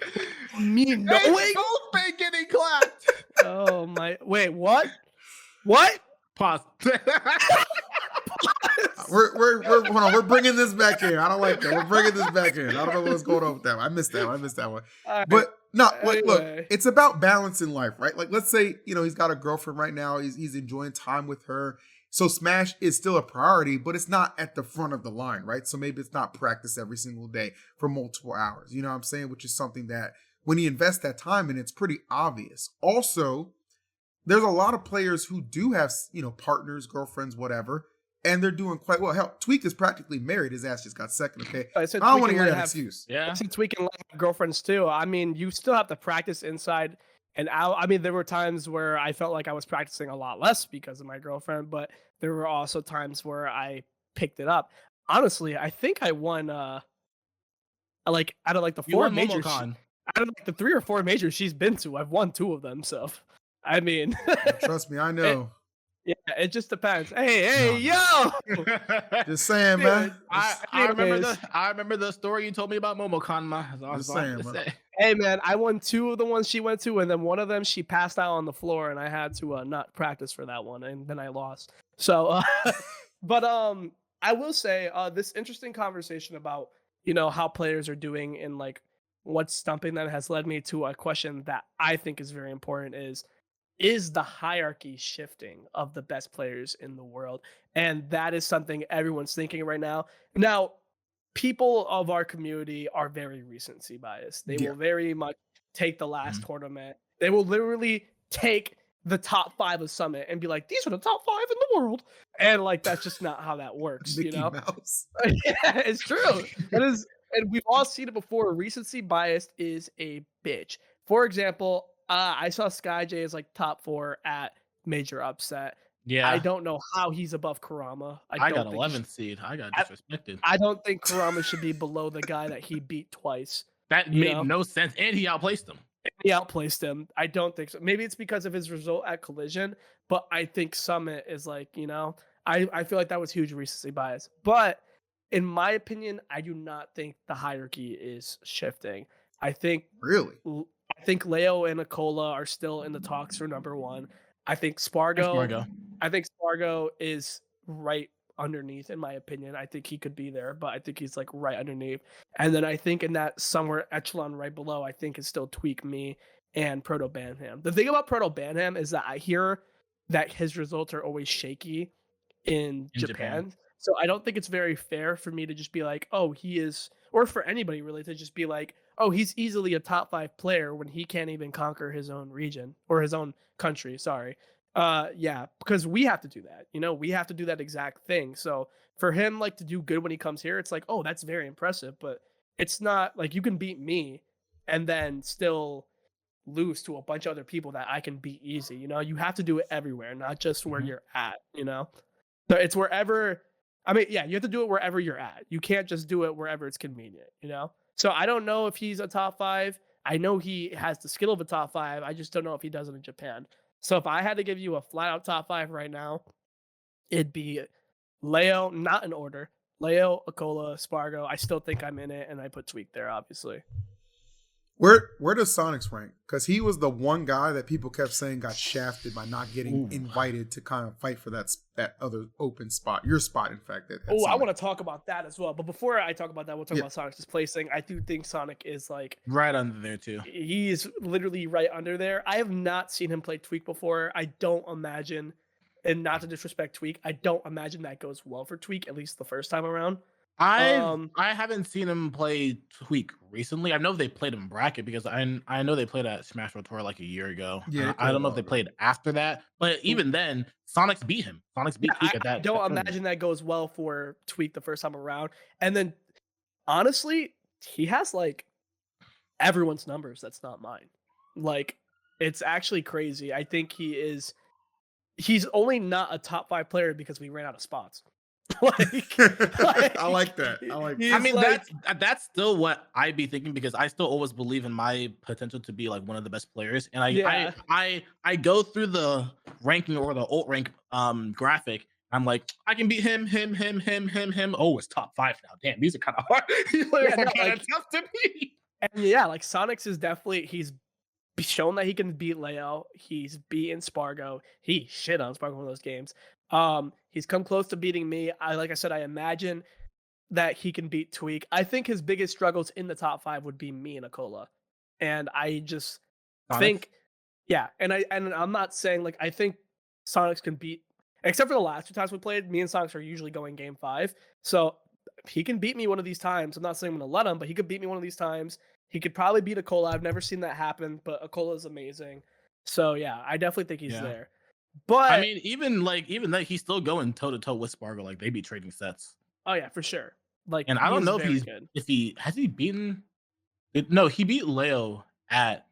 B: Me knowing
C: both been getting clapped.
B: Oh my! Wait, what? What?
C: Pause.
A: We're bringing this back in. I don't like that. We're bringing this back in. I don't know what's going on with that one. I missed that one. Right. But no, like, look, it's about balance in life, right? Like, let's say, he's got a girlfriend right now. He's enjoying time with her. So Smash is still a priority, but it's not at the front of the line, right? So maybe it's not practice every single day for multiple hours. You know what I'm saying? Which is something that when you invest that time in, it's pretty obvious. Also, there's a lot of players who do have, partners, girlfriends, whatever, and they're doing quite well. Hell, Tweek is practically married. His ass just got second. Okay, I don't want to hear that excuse.
B: Yeah, I see Tweek and have girlfriends too. I mean, you still have to practice inside and out. I mean, there were times where I felt like I was practicing a lot less because of my girlfriend, but there were also times where I picked it up. Honestly, I think I won. Like out of like the 4 majors, out of like the 3 or 4 majors she's been to, I've won 2 of them. So, I mean,
A: trust me, I know.
B: Yeah, it just depends. Hey, yo!
A: Just saying, man.
C: I remember the story you told me about MomoCon, man.
A: Just saying, man.
B: Hey, man, I won 2 of the ones she went to, and then one of them she passed out on the floor, and I had to not practice for that one, and then I lost. So, but I will say this interesting conversation about how players are doing and like what's stumping them has led me to a question that I think is very important: is the hierarchy shifting of the best players in the world? And that is something everyone's thinking right now. Now, people of our community are very recency biased. They will very much take the last tournament. They will literally take the top 5 of Summit and be like, these are the top 5 in the world. And like, that's just not how that works,
A: Mickey Mouse.
B: Yeah, it's true. It is, and we've all seen it before. Recency bias is a bitch. For example, I saw SkyJ as like top 4 at Major Upset.
C: Yeah.
B: I don't know how he's above Kurama.
C: I got 11th seed. I got disrespected.
B: I don't think Kurama should be below the guy that he beat twice.
C: That made no sense. And he outplaced him.
B: He outplaced him. I don't think so. Maybe it's because of his result at Collision, but I think Summit is like, I feel like that was huge recency bias. But in my opinion, I do not think the hierarchy is shifting. I think
A: Really?
B: I think Leo and Acola are still in the talks for number one. I think Spargo. I think Spargo is right underneath, in my opinion. I think he could be there, but I think he's like right underneath. And then I think in that somewhere echelon right below, I think is still Tweek, me, and Proto Banham. The thing about Proto Banham is that I hear that his results are always shaky in Japan. So I don't think it's very fair for me to just be like, oh, he is, or for anybody really to just be like, oh, he's easily a top 5 player when he can't even conquer his own region or his own country. Sorry. Yeah, because we have to do that. We have to do that exact thing. So for him, like, to do good when he comes here, it's like, oh, that's very impressive. But it's not like you can beat me and then still lose to a bunch of other people that I can beat easy. You have to do it everywhere, not just where you're at. So it's wherever. I mean, yeah, you have to do it wherever you're at. You can't just do it wherever it's convenient. So I don't know if he's a top 5. I know he has the skill of a top 5. I just don't know if he does it in Japan. So if I had to give you a flat out top 5 right now, it'd be Leo, not in order. Leo, Acola, Spargo. I still think I'm in it, and I put Tweek there, obviously.
A: Where does Sonix rank? Because he was the one guy that people kept saying got shafted by not getting invited to kind of fight for that other open spot. Your spot, in fact.
B: Oh, I want to talk about that as well. But before I talk about that, we'll talk about Sonic's placing. I do think Sonic is like
C: right under there too.
B: He's literally right under there. I have not seen him play Tweek before. I don't imagine, and not to disrespect Tweek, I don't imagine that goes well for Tweek, at least the first time around.
C: I haven't seen him play Tweek recently. I know they played him bracket because I know they played at Smash Bros. Tour like a year ago. Yeah, I don't know if they played after that, but even then, Sonix beat him. Sonix beat Tweek at that.
B: I don't imagine that goes well for Tweek the first time around. And then, honestly, he has like everyone's numbers. That's not mine. Like, it's actually crazy. I think he's only not a top 5 player because we ran out of spots.
A: I like that.
C: I mean, that's still what I'd be thinking because I still always believe in my potential to be like one of the best players. And I go through the ranking or the ult rank graphic. I'm like, I can beat him. Oh, it's top 5 now. Damn, these are kind of hard. Kind of tough to beat.
B: And yeah, like Sonix is definitely he's shown that he can beat Leo. He's beaten Spargo. He shit on Spargo in one of those games. He's come close to beating me. Like I said, I imagine that he can beat Tweek. I think his biggest struggles in the top 5 would be me and Acola. And I just think, yeah. And I'm not saying like, I think Sonix can beat, except for the last 2 times we played, me and Sonix are usually going game 5. So he can beat me one of these times. I'm not saying I'm going to let him, but he could beat me one of these times. He could probably beat Acola. I've never seen that happen, but Acola is amazing. So yeah, I definitely think he's there. But
C: I mean, even that he's still going toe to toe with Spargo. Like they be trading sets.
B: Oh yeah, for sure. Like,
C: and I don't know if he has beaten. No, he beat Leo at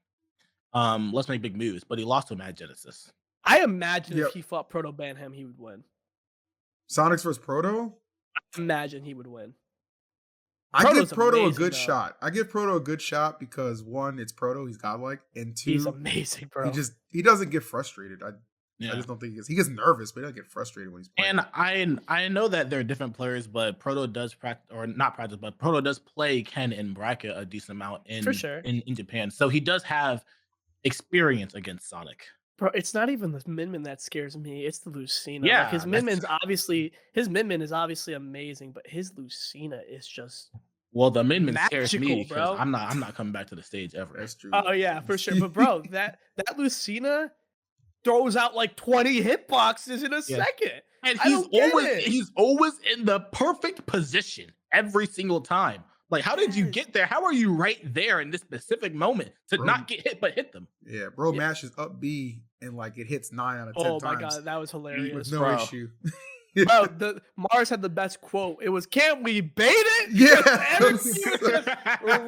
C: Let's Make Big Moves, but he lost to him at Genesis.
B: I imagine if he fought Proto Banham, he would win.
A: Sonix versus Proto?
B: I imagine he would win.
A: I give Proto a good shot. I give Proto a good shot because 1, it's Proto, he's godlike, and 2,
B: he's amazing, bro.
A: He doesn't get frustrated. I just don't think he gets nervous, but he doesn't get frustrated when he's playing.
C: And I know that they're different players, but Proto does practice, or not practice, but Proto does play Ken in bracket a decent amount in Japan. So he does have experience against Sonic.
B: Bro, it's not even the Min that scares me. It's the Lucina. Yeah, like his Min is obviously amazing, but his Lucina is just
C: the Min scares me because I'm not coming back to the stage ever.
A: That's true.
B: Oh yeah, for sure. But bro, that Lucina throws out like 20 hitboxes in a second.
C: And he's always in the perfect position every single time. Like, how did you get there? How are you right there in this specific moment to not get hit but hit them?
A: Yeah, bro mashes up B and like it hits 9 out of 10 times.
B: Oh my god, that was hilarious.
A: With no issue.
B: Bro, Mars had the best quote. It was, "Can't we bait it?"
A: Yeah.
B: Bro,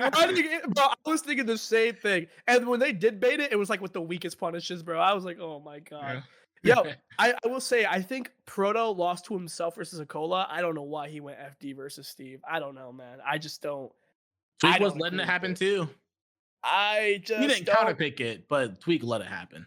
B: I was thinking the same thing. And when they did bait it, it was like with the weakest punishes, bro. I was like, oh my god. Yo, I will say, I think Proto lost to himself versus Acola. I don't know why he went FD versus Steve. I don't know, man. I just don't.
C: Tweek was letting it happen too.
B: I just
C: He didn't
B: don't.
C: counterpick it, but Tweek let it happen.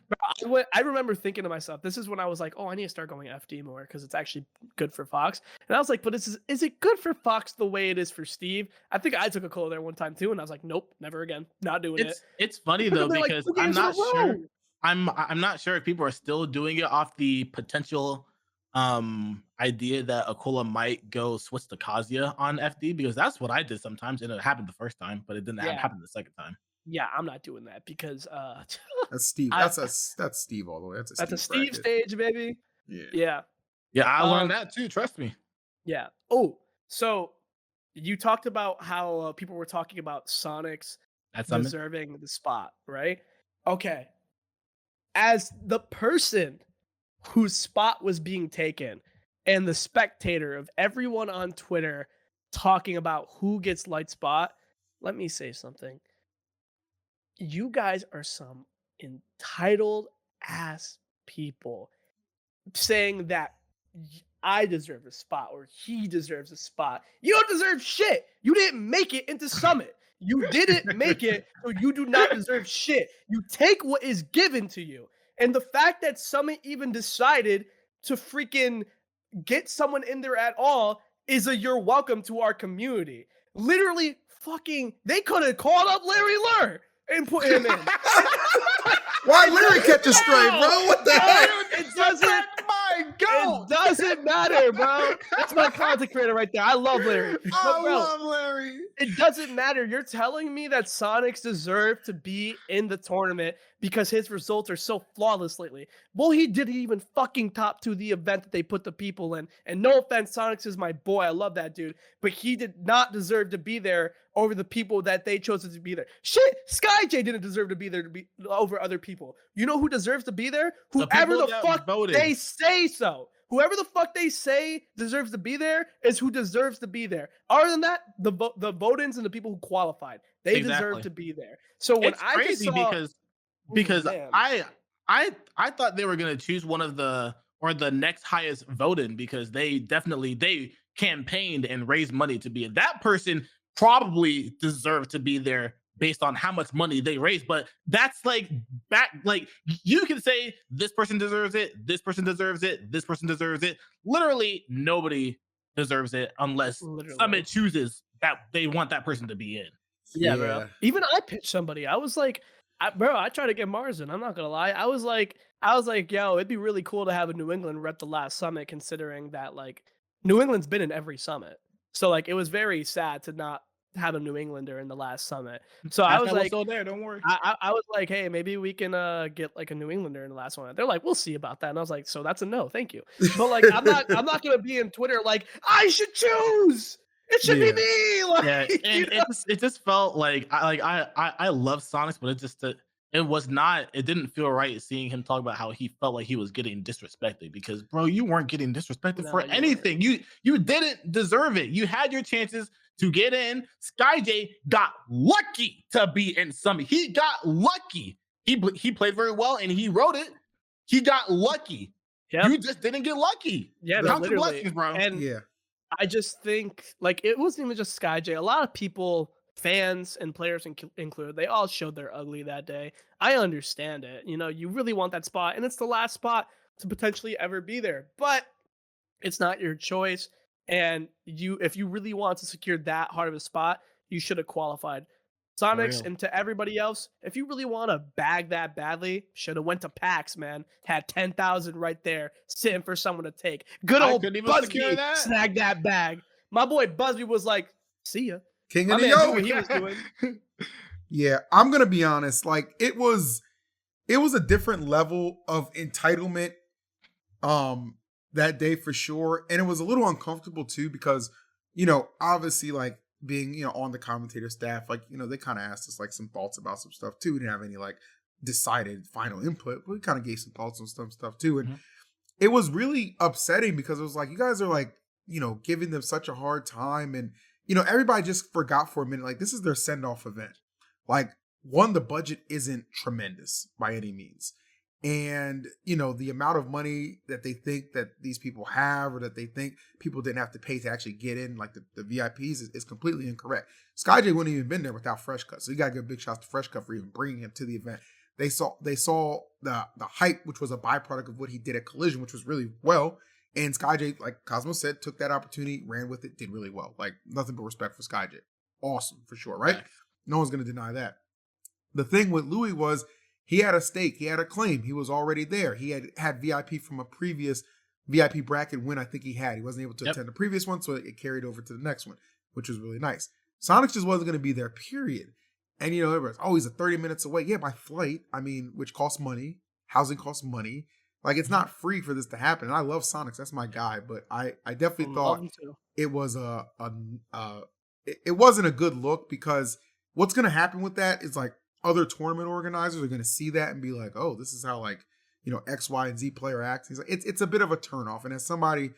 B: I remember thinking to myself, this is when I was like, oh, I need to start going FD more because it's actually good for Fox. And I was like, but is it good for Fox the way it is for Steve? I think I took a call there one time too, and I was like, nope, never again, not doing it.
C: It's funny though
B: They're like,
C: because
B: 2
C: I'm
B: games in a
C: not sure.
B: row.
C: I'm not sure if people are still doing it off the potential idea that Acola might go switch to Kazuya on FD, because that's what I did sometimes, and it happened the first time, but it didn't
B: Yeah.
C: happen the second time.
B: Yeah, I'm not doing that because
A: That's Steve. That's Steve all the way.
B: that's a Steve
A: bracket.
B: stage, baby.
A: Yeah.
B: Yeah.
C: I learned that too. Trust me.
B: Yeah. Oh, so you talked about how people were talking about Sonix
C: That's something.
B: deserving the spot, right? Okay. As the person whose spot was being taken and the spectator of everyone on Twitter talking about who gets light spot, let me say something. You guys are some entitled ass people saying that I deserve a spot or he deserves a spot. You don't deserve shit. You didn't make it into Summit. You didn't make it, so you do not deserve shit. You take what is given to you. And the fact that Summit even decided to freaking get someone in there at all is a you're welcome to our community. Literally, fucking, they could have called up Larry Lur and put him in.
A: Why Larry catch a stray, bro? What the heck?
B: It doesn't.
C: My God.
B: It doesn't matter, bro. That's my content creator right there. I love Larry. But,
C: I
B: bro,
C: love Larry.
B: it doesn't matter. You're telling me that Sonix deserved to be in the tournament because his results are so flawless lately. Well, he didn't even fucking top to the event that they put the people in. And no offense, Sonix is my boy. I love that dude. But he did not deserve to be there over the people that they chose to be there. Shit, SkyJ didn't deserve to be there over other people. You know who deserves to be there? Whoever the fuck
C: voted.
B: they say so. Whoever the fuck they say deserves to be there is who deserves to be there. Other than that, the vote-ins and the people who qualified, they deserve to be there. So when
C: it's
B: I
C: crazy
B: just saw,
C: because
B: man.
C: I thought they were gonna choose one of the next highest voted, because they campaigned and raised money to be that person probably deserved to be there based on how much money they raised. But that's like you can say this person deserves it, this person deserves it, this person deserves it. Literally nobody deserves it unless Summit chooses that they want that person to be in.
B: Yeah, bro. Even I pitched somebody. I was like, I tried to get Mars in. I'm not gonna lie. I was like, yo, it'd be really cool to have a New England rep the last Summit, considering that like New England's been in every Summit. So like it was very sad to not have a New Englander in the last Summit. So I was like,
C: still there, don't worry.
B: I was like, hey, maybe we can get like a New Englander in the last one. They're like, we'll see about that. And I was like, so that's a no, thank you. But like I'm not gonna be in Twitter like I should choose. It should be me. Like,
C: yeah, and it just felt like I love Sonix, but it didn't feel right seeing him talk about how he felt like he was getting disrespected, because bro, you weren't getting disrespected for anything. You didn't deserve it. You had your chances to get in. SkyJ got lucky to be in Summit. He got lucky. He played very well and he wrote it. He got lucky. Yep. You just didn't get lucky.
B: Yeah,
C: count your blessings, bro.
B: And yeah. I just think, like, it wasn't even just SkyJ. A lot of people, fans and players included, they all showed their ugly that day. I understand it. You know, you really want that spot, and it's the last spot to potentially ever be there. But it's not your choice, and if you really want to secure that hard of a spot, you should have qualified. Sonix, and to everybody else, if you really want to bag that badly, should have went to Pax, man. Had 10,000 right there, sitting for someone to take. Good old Busby snagged that bag. My boy Busby was like, see ya.
A: King of the Yo.
B: What he was doing.
A: Yeah, I'm going to be honest. Like, it was a different level of entitlement that day for sure. And it was a little uncomfortable too, because, you know, obviously, like, being, you know, on the commentator staff, like, you know, they kind of asked us like some thoughts about some stuff too. We didn't have any like decided final input, but we kind of gave some thoughts on some stuff too. And it was really upsetting because it was like, you guys are like, you know, giving them such a hard time. And, you know, everybody just forgot for a minute, like, this is their send-off event. Like, one, the budget isn't tremendous by any means. And, the amount of money that they think that these people have, or that they think people didn't have to pay to actually get in, like the VIPs, is completely incorrect. SkyJ wouldn't even been there without Fresh Cut. So you got to give big shots to Fresh Cut for even bringing him to the event. They saw the hype, which was a byproduct of what he did at Collision, which was really well. And SkyJ, like Cosmo said, took that opportunity, ran with it, did really well. Like, nothing but respect for SkyJ. Awesome, for sure, right? No one's going to deny that. The thing with Louis was, he had a stake. He had a claim. He was already there. He had VIP from a previous VIP bracket win I think he had. He wasn't able to attend the previous one, so it carried over to the next one, which was really nice. Sonix just wasn't going to be there, period. And, everybody's, he's 30 minutes away. Yeah, by flight, which costs money. Housing costs money. Like, it's not free for this to happen. And I love Sonix. That's my guy. But I definitely thought it was it wasn't a good look, because what's going to happen with that is, like, other tournament organizers are going to see that and be like, oh, this is how, like, X, Y, and Z player acts. He's like, it's a bit of a turnoff. And as somebody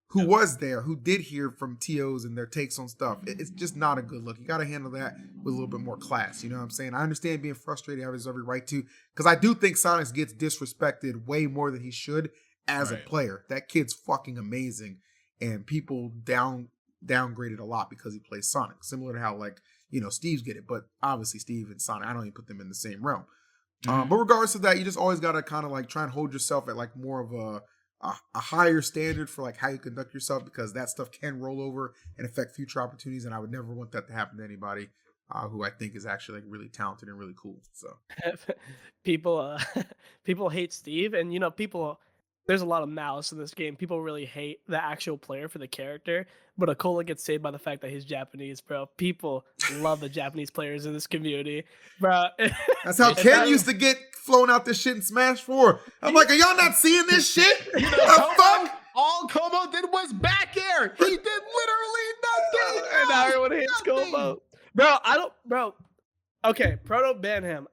A: who was there, who did hear from TOs and their takes on stuff, it's just not a good look. You got to handle that with a little bit more class. You know what I'm saying? I understand being frustrated. I have every right to, because I do think Sonix gets disrespected way more than he should as a player. That kid's fucking amazing. And people downgraded a lot because he plays Sonic, similar to how, like, Steve's get it, but obviously Steve and Sonic, I don't even put them in the same realm. But regardless of that, you just always got to kind of like try and hold yourself at like more of a higher standard for like how you conduct yourself, because that stuff can roll over and affect future opportunities. And I would never want that to happen to anybody who I think is actually like really talented and really cool. So
B: people hate Steve, and there's a lot of malice in this game. People really hate the actual player for the character, but Acola gets saved by the fact that he's Japanese, bro. People love the Japanese players in this community, bro.
A: That's how Ken used to get flown out this shit in Smash 4. I'm like, are y'all not seeing this shit? Fuck?
C: All Como did was back air. He did literally nothing.
B: And now everyone hates Como. Bro. Okay, Proto ban him.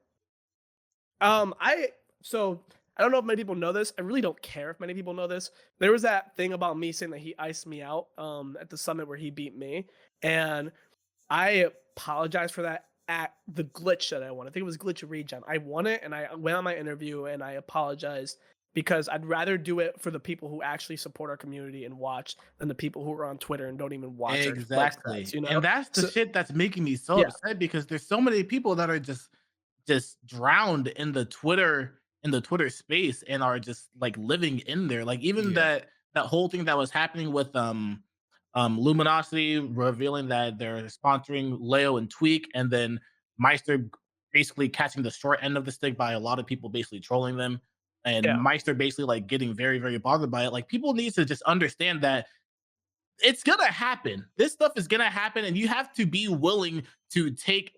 B: I don't know if many people know this. I really don't care if many people know this. There was that thing about me saying that he iced me out at the summit where he beat me. And I apologize for that at the glitch that I won. I think it was glitch regen. I won it, and I went on my interview and I apologized, because I'd rather do it for the people who actually support our community and watch than the people who are on Twitter and don't even watch.
C: Exactly.
B: Stats,
C: And that's the shit that's making me so upset, because there's so many people that are just drowned in the Twitter space and are just like living in there. Like even that whole thing that was happening with Luminosity revealing that they're sponsoring Leo and Tweek, and then Maister basically catching the short end of the stick by a lot of people basically trolling them, and Maister basically like getting very, very bothered by it. Like, people need to just understand that it's gonna happen. This stuff is gonna happen, and you have to be willing to take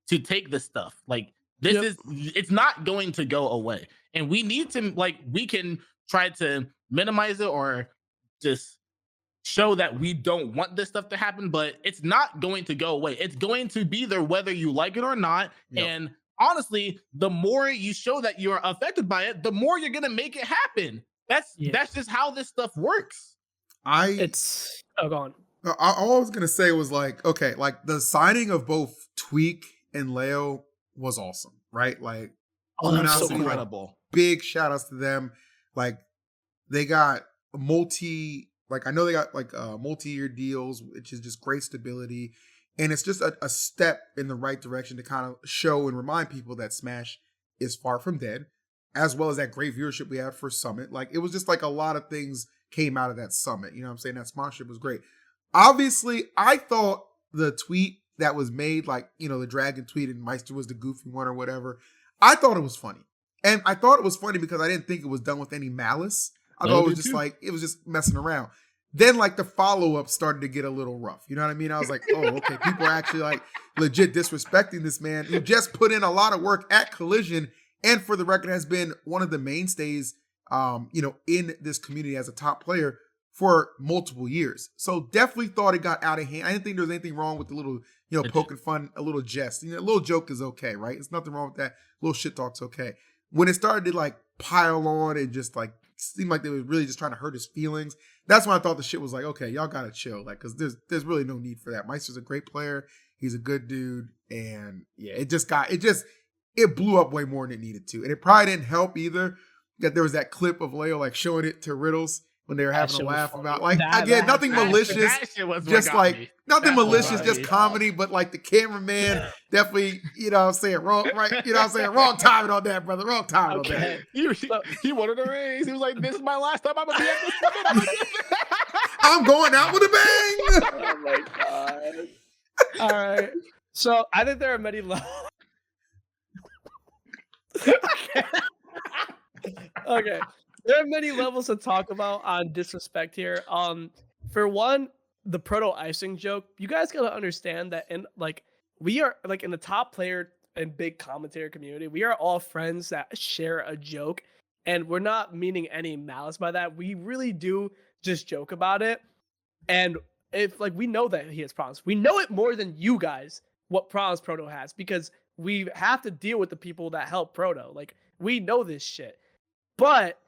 C: this stuff. Like, it's not going to go away, and we need to, like, we can try to minimize it or just show that we don't want this stuff to happen, but it's not going to go away. It's going to be there whether you like it or not. And honestly, the more you show that you're affected by it, the more you're gonna make it happen. That's just how this stuff works.
B: Go on.
A: All I was gonna say was like, okay, like the signing of both Tweek and Leo was awesome, right? Like,
C: that's so incredible.
A: Like, big shout outs to them. Like, they got multi-year deals, which is just great stability. And it's just a step in the right direction to kind of show and remind people that Smash is far from dead, as well as that great viewership we had for Summit. Like, it was just like a lot of things came out of that Summit. You know what I'm saying? That sponsorship was great. Obviously, I thought the tweet that was made, like, the Dragon tweet and Maister was the goofy one or whatever, I thought it was funny. And I thought it was funny because I didn't think it was done with any malice. I thought it was just like, it was just messing around. Then like the follow-up started to get a little rough. You know what I mean? I was like, oh, okay, people are actually like legit disrespecting this man who just put in a lot of work at Collision, and for the record has been one of the mainstays, in this community as a top player for multiple years. So definitely thought it got out of hand. I didn't think there was anything wrong with the little, poking fun, a little jest. A little joke is okay, right? It's nothing wrong with that. A little shit talk's okay. When it started to like pile on and just like seemed like they were really just trying to hurt his feelings, that's when I thought the shit was like, okay, y'all gotta chill, like, because there's really no need for that. Maister's a great player. He's a good dude, and yeah, it just it blew up way more than it needed to. And it probably didn't help either that there was that clip of Leo like showing it to Riddles when they were having a laugh about like again, nothing malicious, just like nothing malicious, just comedy, but like the cameraman definitely, you know what I'm saying, wrong, right? You know what I'm saying? Wrong timing on that, brother. Wrong timing on that.
C: He wanted a raise. He was like, this is my last time I'm gonna be at this summit.
A: I'm going out with a bang.
B: Oh my god. All right. So I think there are many levels. Okay. There are many levels to talk about on disrespect here. For one, the proto icing joke. You guys gotta understand that we are like in the top player and big commentator community, we are all friends that share a joke, and we're not meaning any malice by that. We really do just joke about it. And if like we know that he has problems, we know it more than you guys what problems Proto has because we have to deal with the people that help Proto. Like we know this shit, but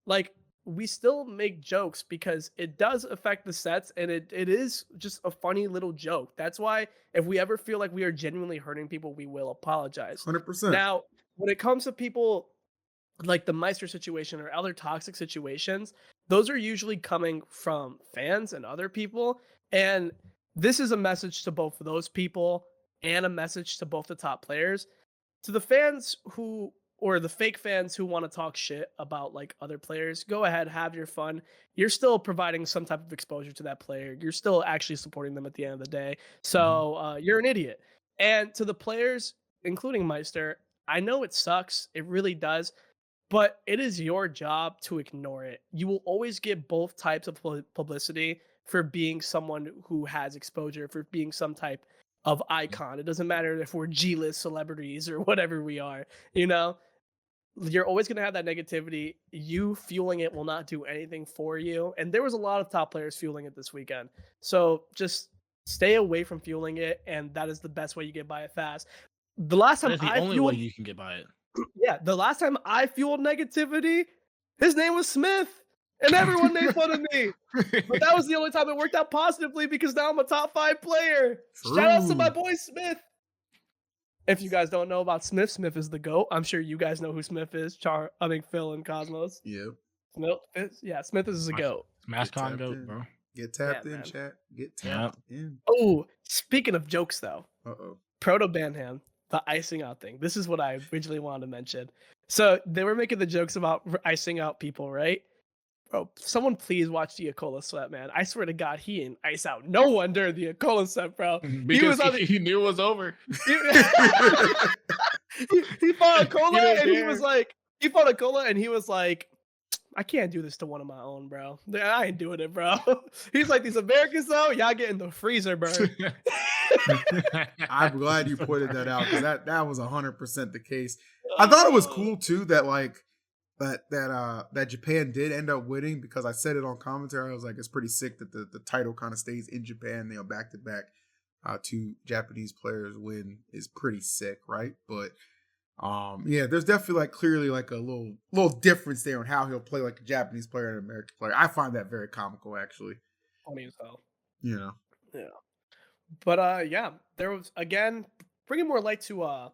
B: like we still make jokes because it does affect the sets, and it is just a funny little joke. That's why if we ever feel like we are genuinely hurting people, we will apologize.
A: 100%.
B: Now, when it comes to people like the Maister situation or other toxic situations, those are usually coming from fans and other people. And this is a message to both of those people and a message to both the top players. To the fans who, or the fake fans who want to talk shit about like other players, go ahead, have your fun. You're still providing some type of exposure to that player. You're still actually supporting them at the end of the day. So you're an idiot. And to the players, including Maister, I know it sucks. It really does. But it is your job to ignore it. You will always get both types of publicity for being someone who has exposure, for being some type of icon. It doesn't matter if we're G-list celebrities or whatever we are, you know? You're always going to have that negativity. You fueling it will not do anything for you. And there was a lot of top players fueling it this weekend. So just stay away from fueling it, and that is the best way you get by it fast. The last time
C: That's the only way you can get by it.
B: Yeah, the last time I fueled negativity, his name was Smith, and everyone made fun of me. But that was the only time it worked out positively because now I'm a top 5 player.
A: True.
B: Shout out to my boy Smith. If you guys don't know about Smith, Smith is the GOAT. I'm sure you guys know who Smith is. Phil and Cosmos.
A: Yep.
B: Smith is the GOAT.
C: Mascon GOAT, bro.
A: Get tapped in, chat. Get tapped in.
B: Oh, speaking of jokes, though.
A: Uh-oh.
B: Proto Banham, the icing out thing. This is what I originally wanted to mention. So they were making the jokes about icing out people, right? Bro, someone please watch the Acola sweat, man. I swear to God, he didn't ice out no one during the Acola sweat, bro.
C: Because he knew it was over.
B: He fought Acola and he was like, I can't do this to one of my own, bro. I ain't doing it, bro. He's like, these Americans, though, y'all get in the freezer, bro.
A: I'm glad you pointed that out because that was 100% the case. I thought it was cool too that like that Japan did end up winning because I said it on commentary. I was like, it's pretty sick that the title kind of stays in Japan. Back to back, 2 Japanese players win is pretty sick, right? But yeah, there's definitely like clearly like a little difference there on how he'll play like a Japanese player and an American player. I find that very comical, actually.
B: Funny as hell.
A: You know.
B: Yeah. But yeah, there was again bringing more light to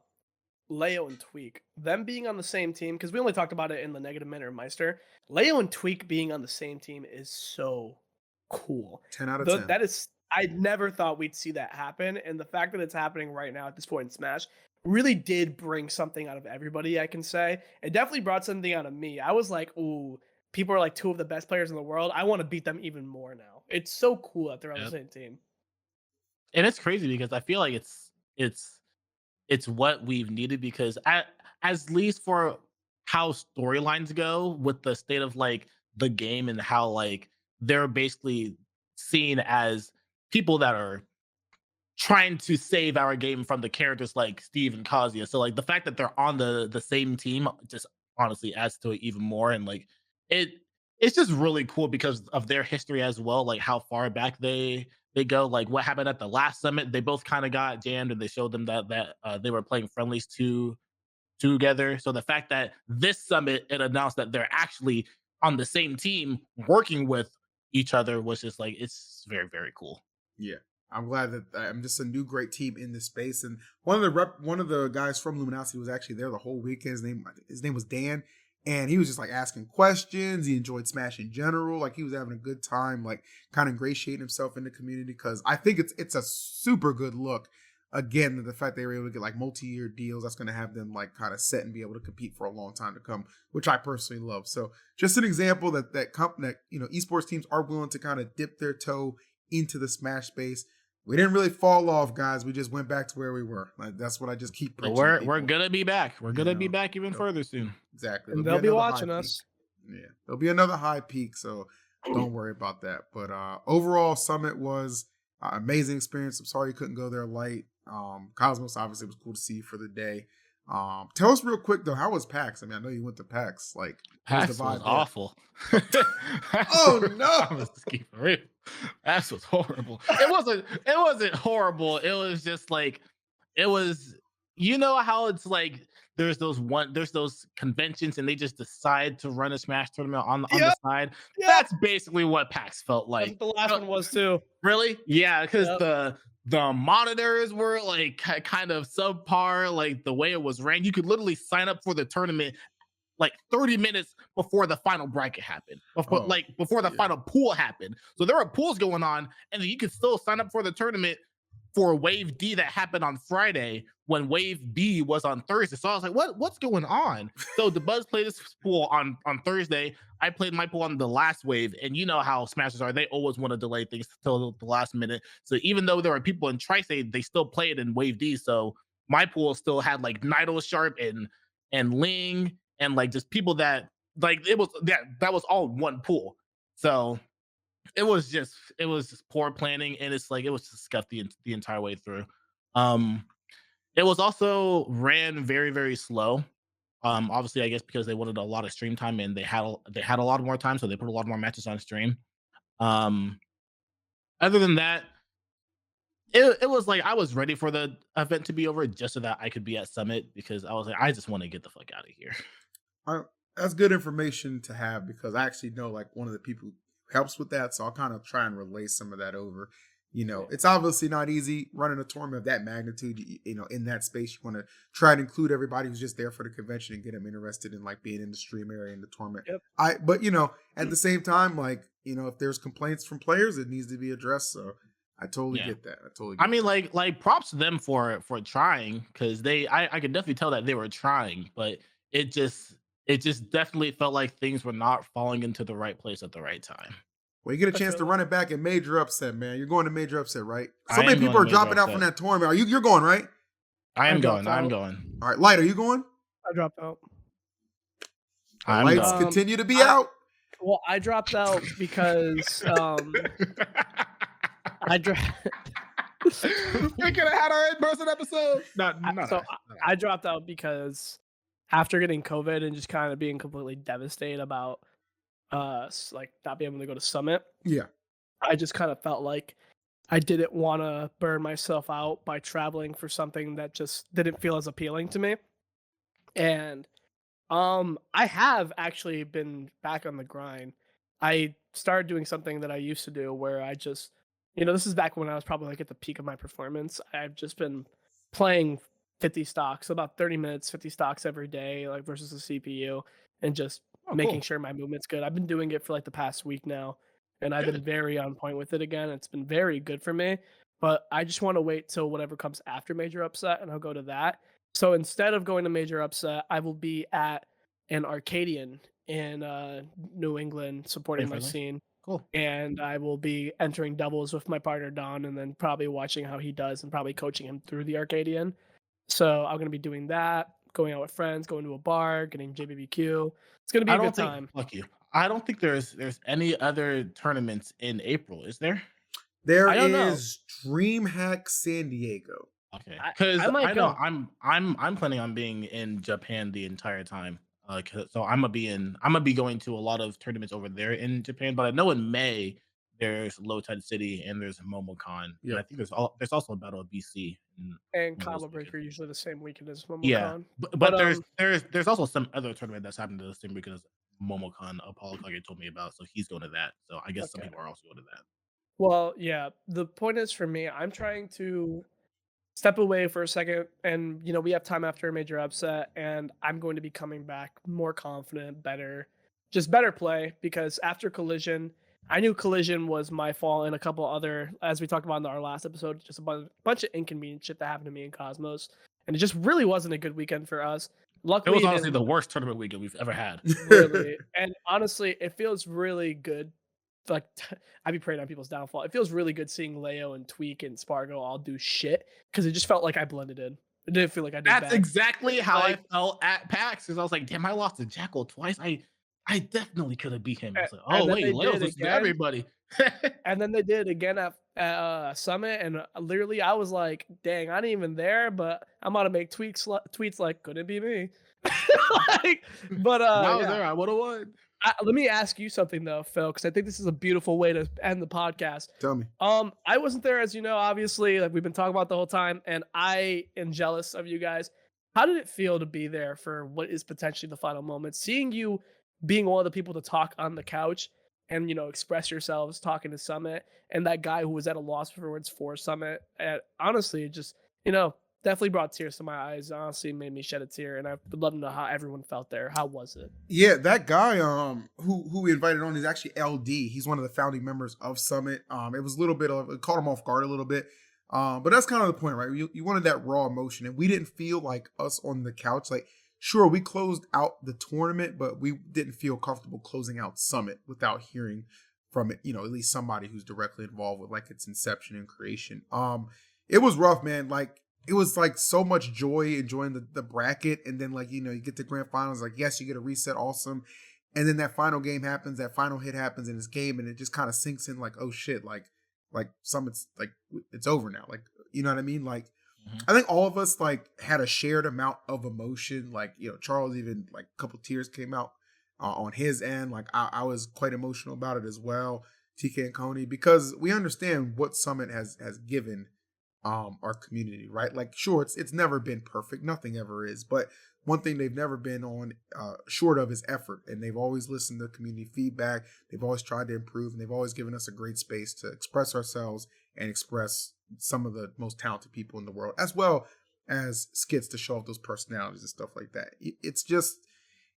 B: Leo and Tweek, them being on the same team, because we only talked about it in the negative minute of Maister. Leo and Tweek being on the same team is so cool.
A: 10 out of 10.
B: That is, I never thought we'd see that happen, and the fact that it's happening right now at this point in Smash really did bring something out of everybody, I can say. It definitely brought something out of me. I was like, ooh, people are like 2 of the best players in the world. I want to beat them even more now. It's so cool that they're on the same team.
C: And it's crazy because I feel like it's what we've needed because at least for how storylines go with the state of like the game and how like they're basically seen as people that are trying to save our game from the characters like Steve and Kazuya. So like the fact that they're on the same team just honestly adds to it even more. And like it's just really cool because of their history as well, like how far back they go, like what happened at the last summit. They both kind of got jammed and they showed them that they were playing friendlies together. So the fact that this summit, it announced that they're actually on the same team working with each other was just like, it's very, very cool.
A: Yeah, I'm glad that I'm just a new great team in this space. And one of the guys from Luminosity was actually there the whole weekend. His name was Dan, and he was just like asking questions. He enjoyed Smash in general. Like he was having a good time, like kind of ingratiating himself in the community, because I think it's a super good look. Again, the fact they were able to get like multi-year deals, that's going to have them like kind of set and be able to compete for a long time to come, which I personally love. So just an example that esports teams are willing to kind of dip their toe into the Smash space. We didn't really fall off, guys. We just went back to where we were. Like, that's what I just keep preaching.
C: We're gonna be back. We're gonna be back even further soon.
A: Exactly.
B: And they'll be watching us.
A: Yeah, there'll be another high peak, so don't worry about that. But overall, Summit was amazing experience. I'm sorry you couldn't go there light. Cosmos obviously was cool to see for the day. Tell us real quick though, how was PAX? I mean, I know you went to PAX. Like,
C: PAX was awful.
A: Oh no!
C: PAX was horrible. It wasn't horrible. It was just like, it was. You know how it's like there's those conventions and they just decide to run a Smash tournament on the side. Yep. That's basically what PAX felt like.
B: The last one was too.
C: Really? Yeah, because the monitors were like kind of subpar. Like the way it was ranked, you could literally sign up for the tournament like 30 minutes before the final bracket happened, before the final pool happened. So there were pools going on, and then you could still sign up for the tournament for Wave D that happened on Friday when Wave B was on Thursday. So I was like, what's going on? So the Buzz played this pool on Thursday. I played my pool on the last wave, and you know how Smashers are. They always want to delay things till the last minute. So even though there were people in Tri-State, they still play it in Wave D. So my pool still had like Nido Sharp and Ling and like just people that like that was all one pool. So it was just poor planning, and it's like it was just scuffed the entire way through. It was also ran very, very slow. Obviously, I guess because they wanted a lot of stream time, and they had a lot more time, so they put a lot more matches on stream. Other than that, it was like I was ready for the event to be over just so that I could be at Summit, because I was like, I just want to get the fuck out of here.
A: That's good information to have, because I actually know like one of the people helps with that, so I'll kind of try and relay some of that over. It's obviously not easy running a tournament of that magnitude. In that space, you want to try and include everybody who's just there for the convention and get them interested in like being in the stream area in the tournament. Yep. But at the same time, like if there's complaints from players, it needs to be addressed. So I totally get that. I
C: mean, like props to them for trying, because I could definitely tell that they were trying, but it just definitely felt like things were not falling into the right place at the right time.
A: Well, you get a chance to run it back in Major Upset, man. You're going to Major Upset, right? So many people are dropping out from that tournament. You're going, right?
C: I'm going.
A: All right, Light, are you going?
B: I dropped out.
A: Lights continue to be out.
B: Well, I dropped out because I dropped.
C: We could have had our in-person episode.
B: I dropped out because after getting COVID and just kind of being completely devastated about like not being able to go to Summit.
A: Yeah.
B: I just kind of felt like I didn't want to burn myself out by traveling for something that just didn't feel as appealing to me. And I have actually been back on the grind. I started doing something that I used to do where I just, this is back when I was probably like at the peak of my performance. I've just been playing 50 stocks, about 30 minutes, 50 stocks every day, like versus the CPU, and just making sure my movement's good. I've been doing it for like the past week now, and I've been very on point with it again. It's been very good for me, but I just want to wait till whatever comes after Major Upset, and I'll go to that. So instead of going to Major Upset, I will be at an Arcadian in New England supporting my scene.
C: Cool.
B: And I will be entering doubles with my partner Don, and then probably watching how he does and probably coaching him through the Arcadian. So I'm going to be doing that, going out with friends, going to a bar, getting JBBQ. It's going to be a good time.
C: Fuck you. I don't think there's any other tournaments in April, is there?
A: There is DreamHack San Diego.
C: Okay, because I know I'm planning on being in Japan the entire time. So I'm gonna be going to a lot of tournaments over there in Japan. But I know in May there's Low Tide City and there's MomoCon. Yeah, I think there's also a Battle of BC
B: and Combo Breaker usually the same weekend as MomoCon.
C: Yeah, but there's also some other tournament that's happening the same weekend as MomoCon. Apollo Kage told me about, so he's going to that. So I guess some people are also going to that.
B: Well, yeah. The point is for me, I'm trying to step away for a second, and we have time after a major upset, and I'm going to be coming back more confident, better, just better play, because after Collision, I knew Collision was my fault and a couple other, as we talked about in our last episode, just a bunch of inconvenient shit that happened to me and Cosmos, and it just really wasn't a good weekend for us.
C: It
B: Luckily,
C: was
B: it
C: honestly
B: didn't
C: the worst tournament weekend we've ever had.
B: really, and honestly, it feels really good. Like I'd be praying on people's downfall. It feels really good seeing Leo and Tweek and Spargo all do shit because it just felt like I blended in. It didn't feel like I did
C: That's
B: bad.
C: exactly how I
B: Like,
C: felt at PAX because I was like, damn, I lost to Jackal twice. I definitely could have beat him. I was like,
B: and
C: oh
B: then
C: wait,
B: they
C: Leo's
B: did
C: listening to
B: again,
C: everybody.
B: and then they did again at Summit, and literally I was like, dang, I ain't even there, but I'm gonna make tweets like, couldn't be me. Like, but
C: If I was
B: yeah.
C: there, I would have won.
B: Let me ask you something though, Phil, because I think this is a beautiful way to end the podcast.
A: Tell me.
B: I wasn't there, as you know, obviously, like we've been talking about the whole time, and I am jealous of you guys. How did it feel to be there for what is potentially the final moment? Seeing you being one of the people to talk on the couch and express yourselves, talking to Summit, and that guy who was at a loss for words for Summit. And honestly, it just definitely brought tears to my eyes. Honestly, made me shed a tear, and I would love to know how everyone felt there. How was it?
A: Yeah, that guy who we invited on is actually LD. He's one of the founding members of Summit. It was a little bit of it caught him off guard a little bit. But that's kind of the point, right? You wanted that raw emotion, and we didn't feel like us on the couch. Like, sure, we closed out the tournament, but we didn't feel comfortable closing out Summit without hearing from it, at least somebody who's directly involved with like its inception and creation. It was rough, man. Like it was like so much joy enjoying the bracket, and then like you get to grand finals, like yes, you get a reset, awesome, and then that final game happens, that final hit happens in this game, and it just kind of sinks in like, oh shit, like Summit's like it's over now, like you know what I mean, like. I think all of us like had a shared amount of emotion. Like Charles even like a couple tears came out on his end. Like I was quite emotional about it as well. TK and Coney, because we understand what Summit has given our community, right? Like sure, it's never been perfect, nothing ever is, but one thing they've never been on short of is effort, and they've always listened to community feedback. They've always tried to improve, and they've always given us a great space to express ourselves and express some of the most talented people in the world, as well as skits to show off those personalities and stuff like that.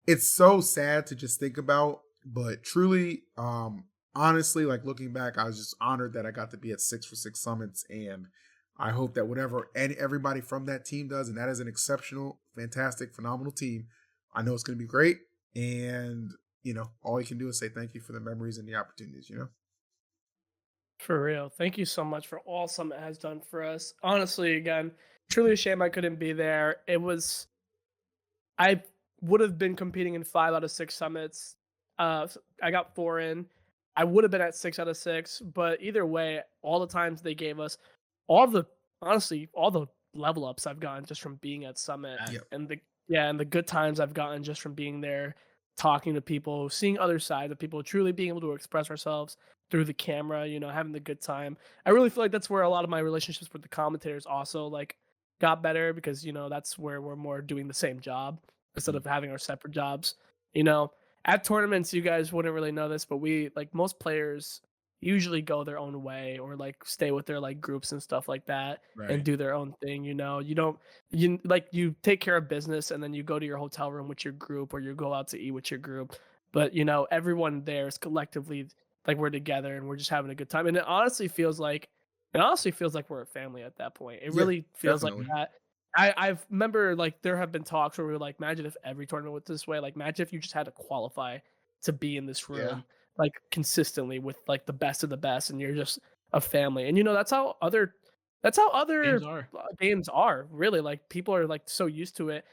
A: It's so sad to just think about, but truly, honestly, like looking back, I was just honored that I got to be at 6 for 6 summits, and I hope that whatever everybody from that team does, and that is an exceptional, fantastic, phenomenal team, I know it's going to be great. And, all you can do is say thank you for the memories and the opportunities.
B: For real. Thank you so much for all Summit has done for us. Honestly, again, truly a shame I couldn't be there. I would have been competing in 5 out of 6 summits. I got 4 in. I would have been at 6 out of 6, but either way, all the times they gave us, honestly, all the level ups I've gotten just from being at Summit,
A: Yep.
B: and the good times I've gotten just from being there, talking to people, seeing other sides of people, truly being able to express ourselves through the camera, having the good time. I really feel like that's where a lot of my relationships with the commentators also like got better, because that's where we're more doing the same job instead of having our separate jobs. You know, at tournaments, you guys wouldn't really know this, but we like most players usually go their own way or like stay with their like groups and stuff like that and
C: Right.
B: do their own thing. You don't you take care of business and then you go to your hotel room with your group, or you go out to eat with your group. But everyone there is collectively like we're together and we're just having a good time. And it honestly feels like we're a family at that point. It
A: Yeah,
B: really feels like
A: definitely.
B: that. I remember like there have been talks where we were like, imagine if every tournament was this way. Like, imagine if you just had to qualify to be in this
A: Yeah.
B: room like consistently with like the best of the best, and you're just a family. And that's how other
C: Games are.
B: games are really. Like people are like so used to it,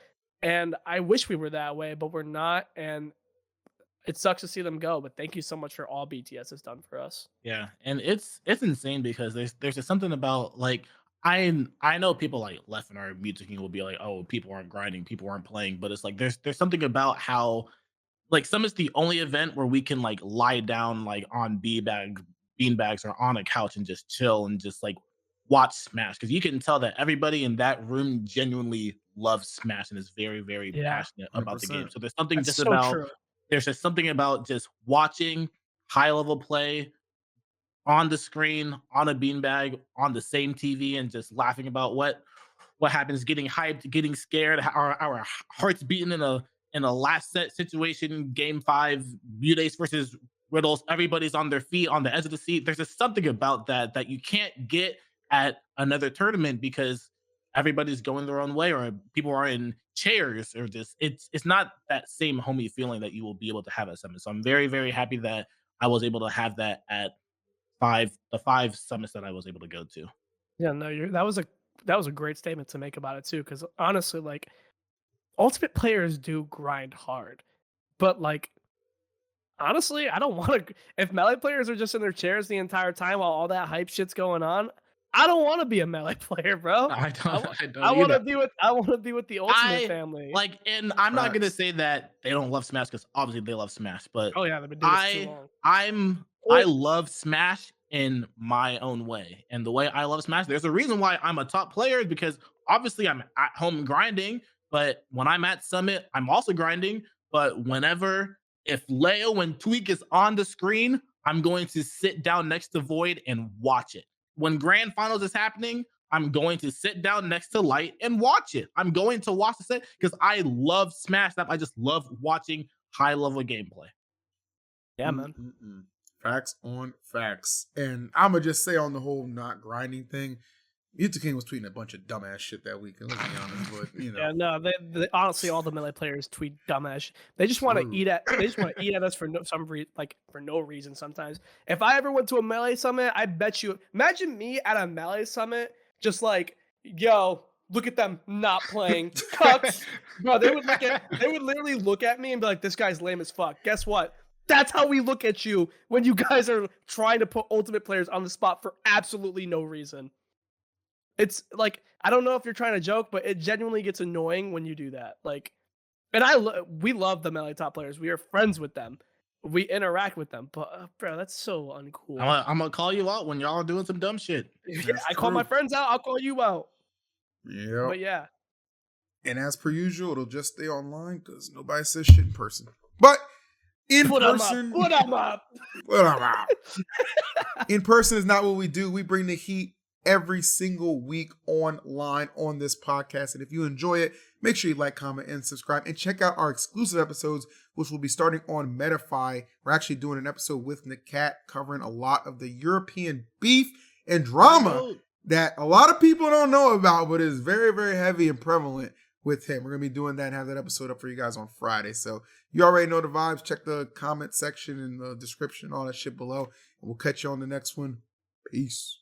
B: and I wish we were that way, but we're not. And it sucks to see them go. But thank you so much for all BTS has done for us.
C: Yeah, and it's insane because there's just something about like I know people like left in our music will be like, oh, people aren't grinding, people aren't playing, but it's like there's something about how like some is the only event where we can like lie down like on beanbags or on a couch and just chill and just like watch Smash, because you can tell that everybody in that room genuinely loves Smash and is very very
B: Yeah,
C: passionate about the game.
A: 100%.
C: So
B: that's so true.
C: there's just something about just watching high level play on the screen, on a beanbag, on the same TV, and just laughing about what happens, getting hyped, getting scared, our hearts beating in a last set situation, game 5, MuteAce versus Riddles. Everybody's on their feet, on the edge of the seat. There's just something about that you can't get at another tournament because everybody's going their own way, or people are in chairs, or just it's not that same homey feeling that you will be able to have at Summit. So I'm very, very happy that I was able to have that at the 5 summits that I was able to go to.
B: Yeah, no, that was a great statement to make about it too. Because honestly, like, ultimate players do grind hard, but like, honestly, I don't want to. If melee players are just in their chairs the entire time while all that hype shit's going on, I don't want to be a melee player, bro.
C: I don't
B: I want to
C: either.
B: be with the ultimate family.
C: Like, and I'm not gonna
A: Facts.
C: say that they don't love Smash, because obviously they love Smash, but
B: Oh yeah, they've been doing this too long.
C: I love Smash in my own way. And the way I love Smash, there's a reason why I'm a top player, is because obviously I'm at home grinding, but when I'm at Summit, I'm also grinding. But if Leo and Tweek is on the screen, I'm going to sit down next to Void and watch it. When Grand Finals is happening, I'm going to sit down next to Light and watch it. I'm going to watch the set because I love Smash. I just love watching high level gameplay.
B: Yeah, man.
A: Facts on facts. And I'm going to just say on the whole not grinding thing, Mewtwo King was tweeting a bunch of dumbass shit that week. Let's be honest, but you know.
B: Yeah, no, they honestly, all the melee players tweet dumbass. They just want to eat at. They just want to eat at us for no reason. Sometimes, if I ever went to a melee summit, I bet you. Imagine me at a melee summit, just like, yo, look at them not playing. Cucks. Bro, they would literally look at me and be like, this guy's lame as fuck. Guess what? That's how we look at you when you guys are trying to put ultimate players on the spot for absolutely no reason. It's like, I don't know if you're trying to joke, but it genuinely gets annoying when you do that. Like, and we love the melee top players. We are friends with them. We interact with them. But bro, that's so uncool.
C: I'm gonna call you out when y'all are doing some dumb shit.
B: Yeah, I call my friends out. I'll call you out.
A: Yeah.
B: But yeah.
A: And as per usual, it'll just stay online because nobody says shit in person. But in person,
B: Put them up.
A: In person is not what we do. We bring the heat every single week online on this podcast. And if you enjoy it, make sure you like, comment, and subscribe. And check out our exclusive episodes, which will be starting on Metafy. We're actually doing an episode with Nakat covering a lot of the European beef and drama that a lot of people don't know about, but is very, very heavy and prevalent with him. We're going to be doing that and have that episode up for you guys on Friday. So you already know the vibes. Check the comment section and the description, all that shit below. And we'll catch you on the next one. Peace.